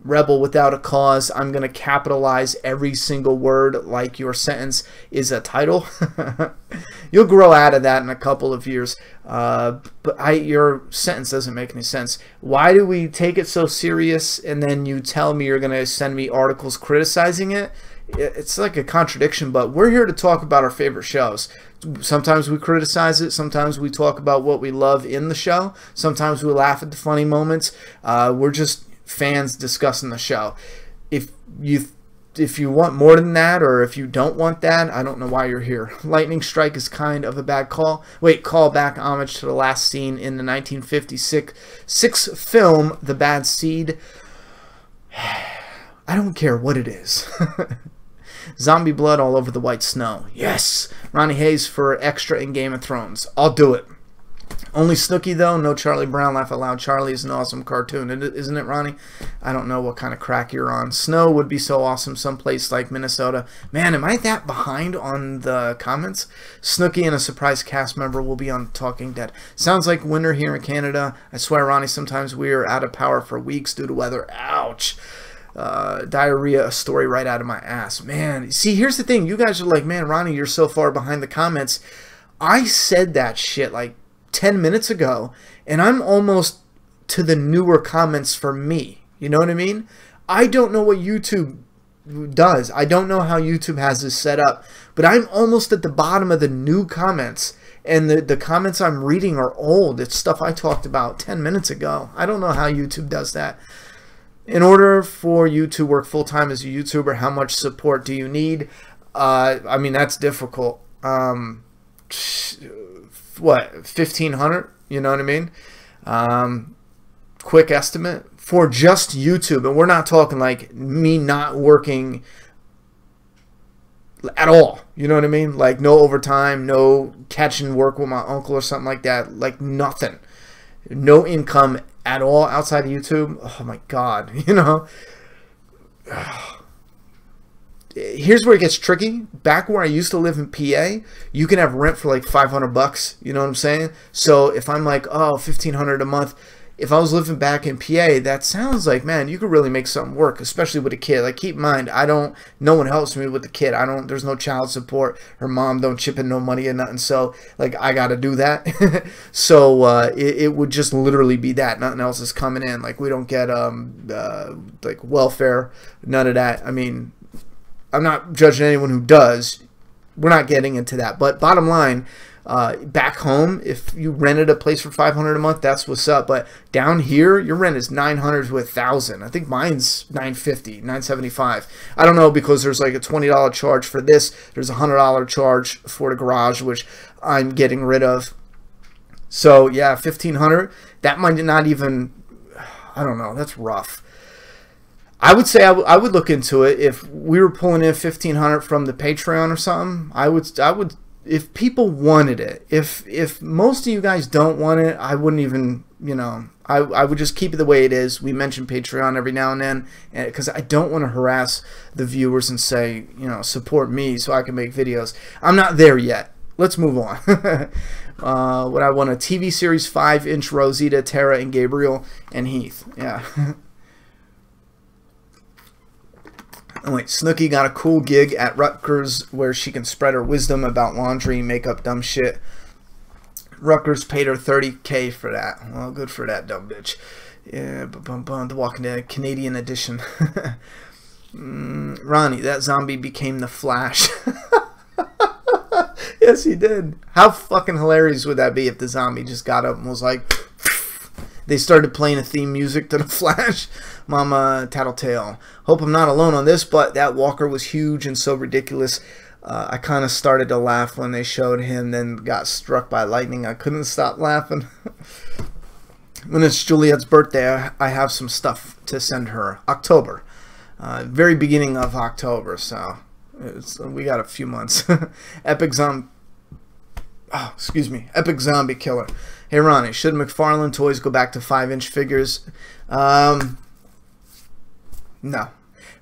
rebel without a cause. I'm going to capitalize every single word like your sentence is a title. You'll grow out of that in a couple of years. But your sentence doesn't make any sense. Why do we take it so serious and then you tell me you're going to send me articles criticizing it? It's like a contradiction, but we're here to talk about our favorite shows. Sometimes we criticize it. Sometimes we talk about what we love in the show. Sometimes we laugh at the funny moments. We're just fans discussing the show. If you want more than that, or if you don't want that, I don't know why you're here. Lightning strike is kind of a bad call. Wait, call back homage to the last scene in the 1956 film, The Bad Seed. I don't care what it is. Zombie blood all over the white snow. Yes! Ronnie Hayes for extra in Game of Thrones. I'll do it. Only Snooki, though. No Charlie Brown. Laugh Out Loud. Charlie is an awesome cartoon. Isn't it, Ronnie? I don't know what kind of crack you're on. Snow would be so awesome someplace like Minnesota. Man, am I that behind on the comments? Snooki and a surprise cast member will be on Talking Dead. Sounds like winter here in Canada. I swear, Ronnie, sometimes we are out of power for weeks due to weather. Ouch. Diarrhea, a story right out of my ass. Man, see, here's the thing. You guys are like, man, Ronnie, you're so far behind the comments. I said that shit like 10 minutes ago, and I'm almost to the newer comments for me. You know what I mean? I don't know what YouTube does. I don't know how YouTube has this set up, but I'm almost at the bottom of the new comments, and the comments I'm reading are old. It's stuff I talked about 10 minutes ago. I don't know how YouTube does that. In order for you to work full-time as a YouTuber, how much support do you need? I mean, that's difficult. What, 1,500? You know what I mean? Quick estimate for just YouTube, and we're not talking like me not working at all. You know what I mean? Like no overtime, no catching work with my uncle or something like that. Like nothing, no income at all outside of YouTube. Oh my God, you know. Here's where it gets tricky. Back where I used to live in PA, you can have rent for like $500. You know what I'm saying? So if I'm like, oh, 1,500 a month, if I was living back in PA, that sounds like, man, you could really make something work, especially with a kid. Like, keep in mind, no one helps me with the kid. There's no child support. Her mom don't chip in no money or nothing. So, like, I got to do that. So, it would just literally be that. Nothing else is coming in. Like, we don't get, like, welfare, none of that. I mean, I'm not judging anyone who does. We're not getting into that. But bottom line, back home, if you rented a place for $500 a month, that's what's up. But down here, your rent is $900 to $1,000. I think mine's $950, $975. I don't know, because there's like a $20 charge for this. There's a $100 charge for the garage, which I'm getting rid of. So yeah, $1,500. That might not even. I don't know. That's rough. I would say I would look into it if we were pulling in $1,500 from the Patreon or something. I would. If people wanted it, if most of you guys don't want it, I wouldn't even, you know, I would just keep it the way it is. We mention Patreon every now and then because I don't want to harass the viewers and say, you know, support me so I can make videos. I'm not there yet. Let's move on. What I want, a TV series, 5-inch Rosita, Tara, and Gabriel, and Heath. Yeah. Oh wait, Snooki got a cool gig at Rutgers where she can spread her wisdom about laundry, makeup, dumb shit. Rutgers paid her $30K for that. Well, good for that dumb bitch. Yeah, The Walking Dead Canadian edition. Ronnie, that zombie became the Flash. Yes, he did. How fucking hilarious would that be if the zombie just got up and was like... They started playing a theme music to The Flash. Mama Tattletale. Hope I'm not alone on this, but that walker was huge and so ridiculous. I kind of started to laugh when they showed him, then got struck by lightning. I couldn't stop laughing. When it's Juliet's birthday, I have some stuff to send her. October. Very beginning of October, so we got a few months. Epic Zombie Killer. Hey Ronnie, should McFarlane toys go back to 5-inch figures? No.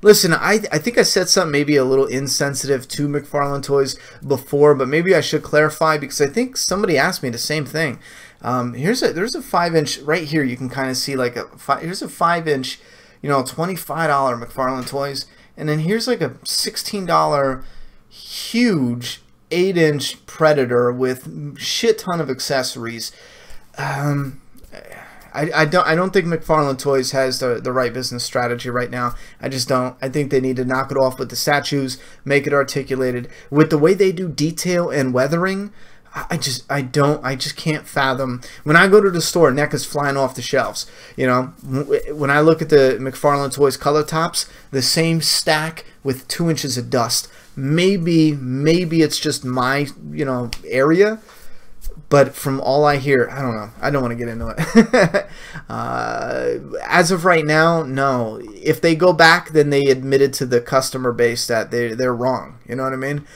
Listen, I think I said something maybe a little insensitive to McFarlane toys before, but maybe I should clarify because I think somebody asked me the same thing. There's a 5-inch right here. You can kind of see like here's a 5-inch, you know, $25 McFarlane toys, and then here's like a $16 huge 8-inch Predator with shit ton of accessories. I don't think McFarlane Toys has the right business strategy right now. I just don't. I think they need to knock it off with the statues, make it articulated. With the way they do detail and weathering, I just can't fathom. When I go to the store, neck is flying off the shelves. You know, when I look at the McFarlane Toys color tops, the same stack with 2 inches of dust. Maybe it's just my, you know, area. But from all I hear, I don't know. I don't want to get into it. As of right now, no. If they go back, then they admitted to the customer base that they're wrong. You know what I mean?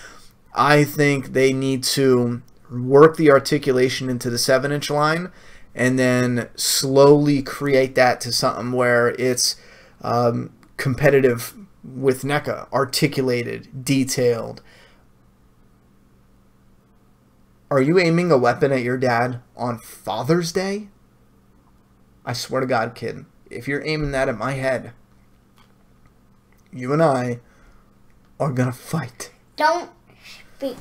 I think they need to work the articulation into the 7-inch line, and then slowly create that to something where it's competitive with NECA, articulated, detailed. Are you aiming a weapon at your dad on Father's Day? I swear to God, kid, if you're aiming that at my head, you and I are gonna fight. Don't speak.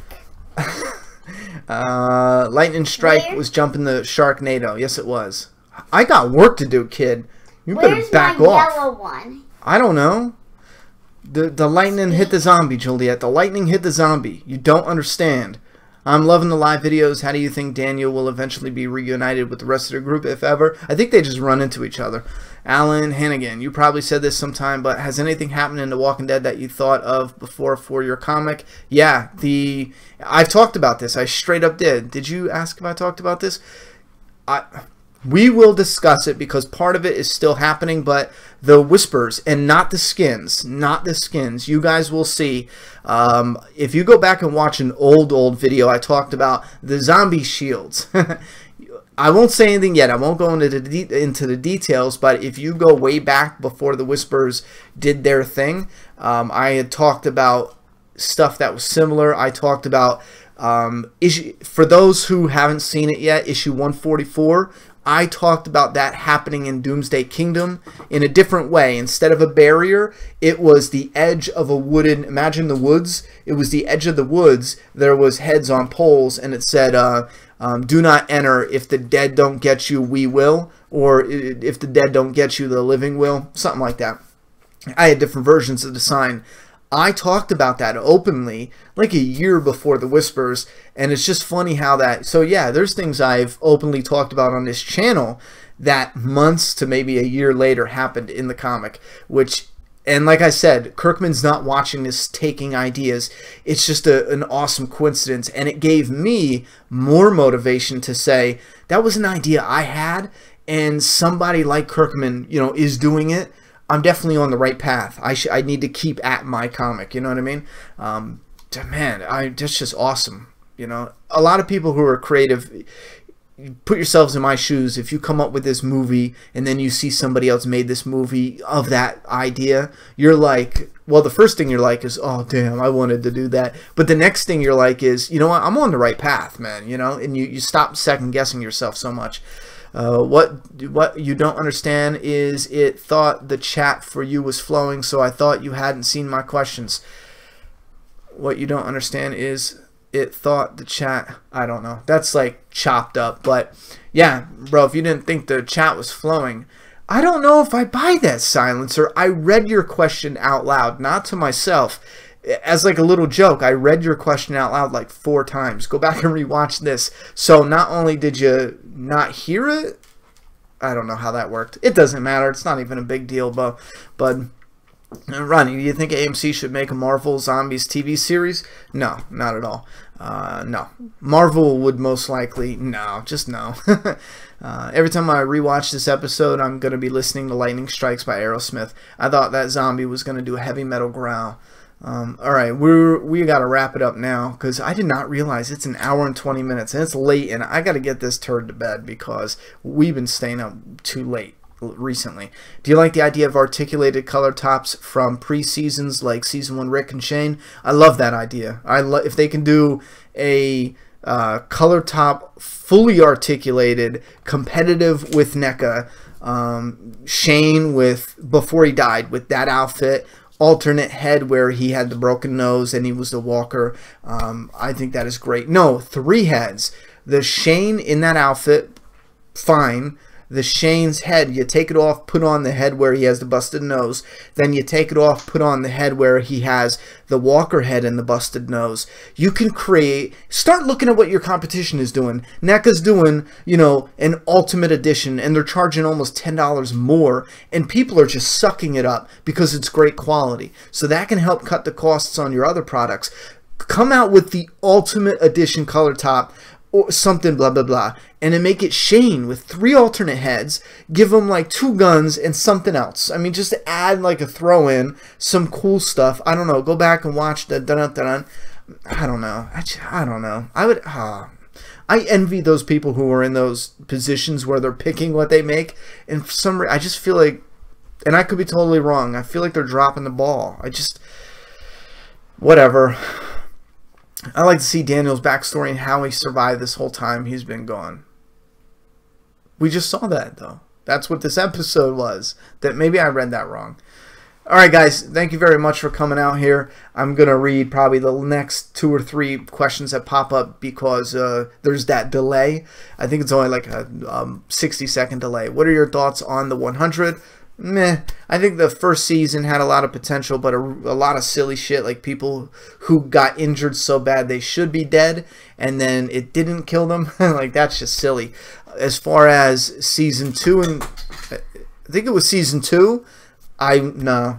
Lightning Strike was jumping the Sharknado. Yes, it was. I got work to do, kid. You better back off. Where's my yellow one? I don't know. The lightning hit the zombie, Juliet. The lightning hit the zombie. You don't understand. I'm loving the live videos. How do you think Daniel will eventually be reunited with the rest of the group, if ever? I think they just run into each other. Alan Hannigan, you probably said this sometime, but has anything happened in The Walking Dead that you thought of before for your comic? Yeah, I've talked about this. I straight up did. Did you ask if I talked about this? We will discuss it because part of it is still happening, but the whispers and not the skins, you guys will see. If you go back and watch an old video, I talked about the zombie shields. I won't say anything yet. I won't go into the details, but if you go way back before the whispers did their thing, I had talked about stuff that was similar. I talked about for those who haven't seen it yet, issue 144. I talked about that happening in Doomsday Kingdom in a different way. Instead of a barrier, it was the edge of a wooden, imagine the woods, it was the edge of the woods, there was heads on poles, and it said, do not enter, if the dead don't get you, we will, or if the dead don't get you, the living will, something like that. I had different versions of the sign. I talked about that openly like a year before the whispers, and it's just funny how that, so yeah, there's things I've openly talked about on this channel that months to maybe a year later happened in the comic, which, and like I said, Kirkman's not watching this taking ideas. It's just an awesome coincidence, and it gave me more motivation to say that was an idea I had, and somebody like Kirkman, you know, is doing it. I'm definitely on the right path. I need to keep at my comic. You know what I mean? Man, that's just awesome. You know, a lot of people who are creative, put yourselves in my shoes. If you come up with this movie and then you see somebody else made this movie of that idea, you're like, well, the first thing you're like is, oh, damn, I wanted to do that. But the next thing you're like is, you know what? I'm on the right path, man. You know, and you stop second guessing yourself so much. What you don't understand is it thought the chat for you was flowing, so I thought you hadn't seen my questions. What you don't understand is it thought the chat, I don't know, that's like chopped up, but yeah, bro, if you didn't think the chat was flowing, I don't know if I buy that, Silencer. I read your question out loud, not to myself. As like a little joke, I read your question out loud like 4 times. Go back and rewatch this. So not only did you not hear it, I don't know how that worked. It doesn't matter. It's not even a big deal, but Ronnie, do you think AMC should make a Marvel Zombies TV series? No, not at all. No. Marvel would most likely, no, just no. Every time I rewatch this episode, I'm going to be listening to Lightning Strikes by Aerosmith. I thought that zombie was going to do a heavy metal growl. Alright, we got to wrap it up now, because I did not realize it's an hour and 20 minutes, and it's late, and I got to get this turd to bed, because we've been staying up too late recently. Do you like the idea of articulated color tops from pre-seasons like Season 1 Rick and Shane? I love that idea. If they can do a color top fully articulated, competitive with NECA, Shane before he died with that outfit, alternate head where he had the broken nose and he was the walker. I think that is great. No, 3 heads. The Shane in that outfit, fine. The Shane's head, you take it off, put on the head where he has the busted nose. Then you take it off, put on the head where he has the walker head and the busted nose. You can start looking at what your competition is doing. NECA's doing, you know, an ultimate edition, and they're charging almost $10 more, and people are just sucking it up because it's great quality. So that can help cut the costs on your other products. Come out with the ultimate edition color top, or something blah blah blah, and then make it Shane with 3 alternate heads, give him like 2 guns and something else. I mean, just to add like a throw in some cool stuff. I don't know, go back and watch the dun dun dun. I don't know. I don't know. I would I envy those people who are in those positions where they're picking what they make, and for some reason, I just feel like, and I could be totally wrong, I feel like they're dropping the ball. Whatever. I like to see Daniel's backstory and how he survived this whole time he's been gone. We just saw that, though. That's what this episode was. That maybe I read that wrong. Alright guys, thank you very much for coming out here. I'm going to read probably the next 2 or 3 questions that pop up because there's that delay. I think it's only like a 60-second delay. What are your thoughts on the 100? Meh. I think the first season had a lot of potential, but a lot of silly shit, like people who got injured so bad they should be dead, and then it didn't kill them. Like, that's just silly. As far as season 2, and I think it was season 2, no.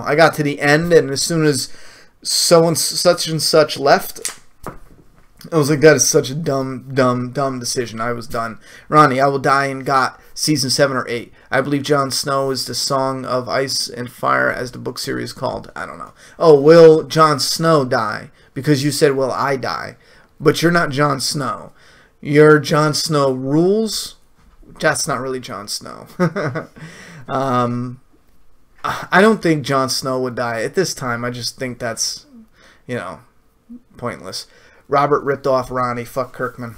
I got to the end, and as soon as such and such left, I was like, that is such a dumb decision. I was done. Ronnie, I Will Die and got season 7 or 8. I believe Jon Snow is the Song of Ice and Fire, as the book series called. I don't know. Oh, will Jon Snow die? Because you said, will I die? But you're not Jon Snow. You're Jon Snow rules. That's not really Jon Snow. I don't think Jon Snow would die at this time. I just think that's, pointless. Robert ripped off Ronnie. Fuck Kirkman.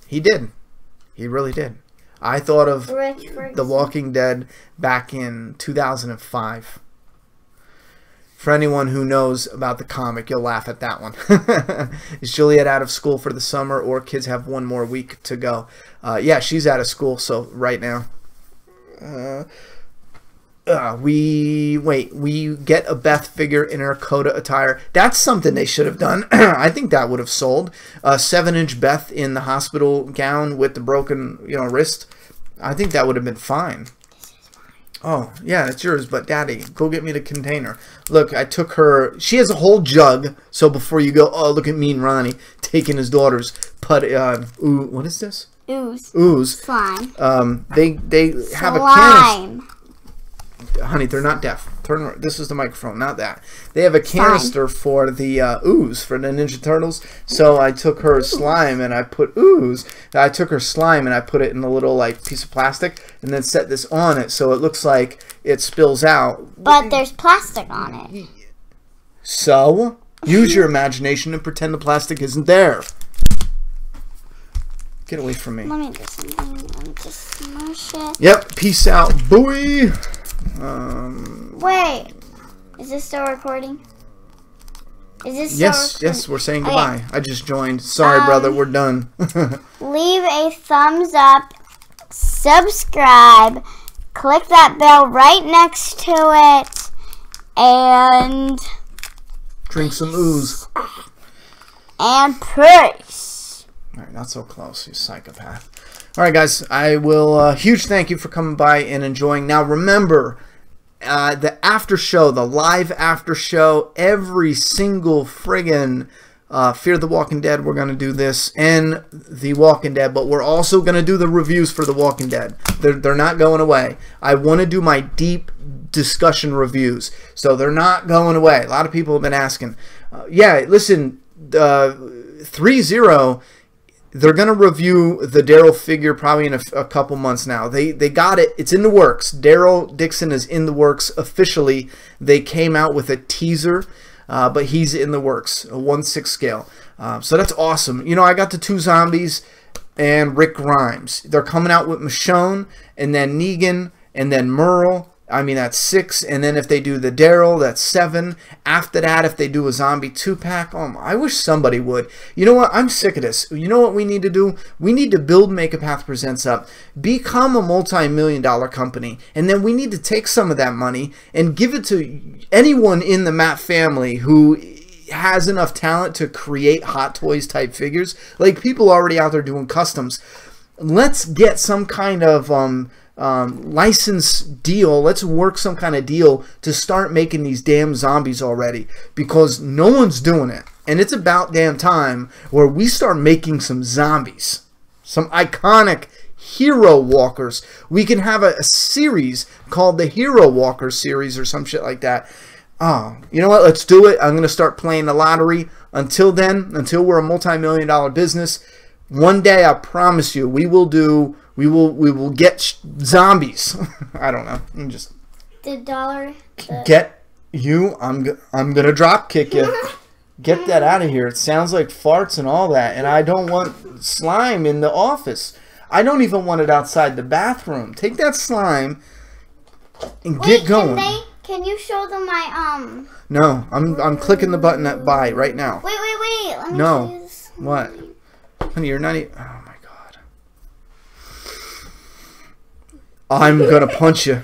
He did. He really did. I thought of The Walking Dead back in 2005. For anyone who knows about the comic, you'll laugh at that one. Is Juliet out of school for the summer, or kids have 1 more week to go? Yeah, she's out of school, so right now. We get a Beth figure in her Coda attire. That's something they should have done. I think that would have sold. 7-inch Beth in the hospital gown with the broken, wrist. I think that would have been fine. Oh, yeah, it's yours, but Daddy, go get me the container. Look, I took her. She has a whole jug, so before you go, oh, look at me and Ronnie taking his daughter's what is this? Ooze. Ooze. Slime. They have a canister. Honey, they're not deaf. This is the microphone, not that. They have a canister for the ooze for the Ninja Turtles. So I took her slime and I put ooze. I took her slime and I put it in a little piece of plastic and then set this on it so it looks like it spills out. But there's plastic on it. So use your imagination and pretend the plastic isn't there. Get away from me. Let me do something. Let me just smush it. Yep. Peace out, boy. Wait, is this still recording? Is this still recording? Yes, we're saying goodbye. Okay. I just joined. Sorry, brother, we're done. Leave a thumbs up, subscribe, click that bell right next to it, and drink some ooze. And peace. All right, not so close, you psychopath. All right, guys, I will, huge thank you for coming by and enjoying. Now, remember, the after show, the live after show, every single friggin' Fear the Walking Dead, we're going to do this, and The Walking Dead, but we're also going to do the reviews for The Walking Dead. They're not going away. I want to do my deep discussion reviews, so they're not going away. A lot of people have been asking. Yeah, listen, 3-0... They're going to review the Daryl figure probably in a couple months now. They got it. It's in the works. Daryl Dixon is in the works officially. They came out with a teaser, but he's in the works, a 1/6 scale. So that's awesome. I got the 2 zombies and Rick Grimes. They're coming out with Michonne and then Negan and then Merle. I mean, that's 6, and then if they do the Daryl, that's 7. After that, if they do a zombie 2-pack, I wish somebody would. You know what? I'm sick of this. You know what we need to do? We need to build Make a Path Presents up, become a multi-million-dollar company, and then we need to take some of that money and give it to anyone in the Matt family who has enough talent to create Hot Toys type figures. Like people already out there doing customs. Let's get some kind of license deal. Let's work some kind of deal to start making these damn zombies already, because no one's doing it, and it's about damn time where we start making some zombies, some iconic hero walkers. We can have a series called the Hero Walker series or some shit like that. Oh, you know what? Let's do it. I'm going to start playing the lottery. Until then, until we're a multi-million-dollar business, one day I promise you we will get zombies. I don't know. I'm just get you. I'm gonna drop kick you. Get that out of here. It sounds like farts and all that, and I don't want slime in the office. I don't even want it outside the bathroom. Take that slime and get going. Can you show them my No, I'm clicking the button at buy right now. Wait. Let me show you this. What? Honey, you're not even... Oh, my God. I'm going to punch you.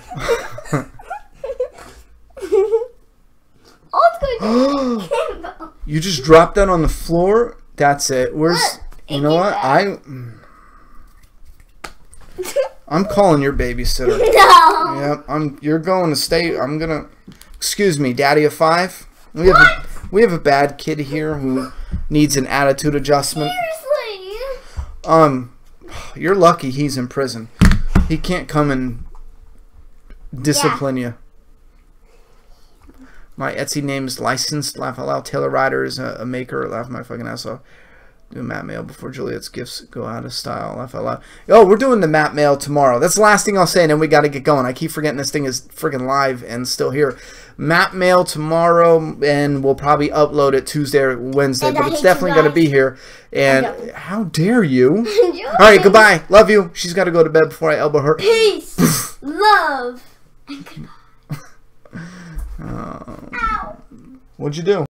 You just dropped that on the floor? That's it. Where's... You know what? I'm calling your babysitter. No. Yep, you're going to stay... I'm going to... Excuse me, Daddy of 5? We have a bad kid here who needs an attitude adjustment. Seriously? You're lucky he's in prison. He can't come and discipline you. My Etsy name is licensed. Laugh Out Loud. Taylor Ryder is a maker. Laugh my fucking ass off. Do a map mail before Juliet's gifts go out of style. Laugh Out Loud. Oh, we're doing the map mail tomorrow. That's the last thing I'll say, and then we got to get going. I keep forgetting this thing is freaking live and still here. Map mail tomorrow, and we'll probably upload it Tuesday or Wednesday, but it's definitely going to be here. And how dare you? All right, goodbye. Love you. She's got to go to bed before I elbow her. Peace, love, and goodbye. What'd you do?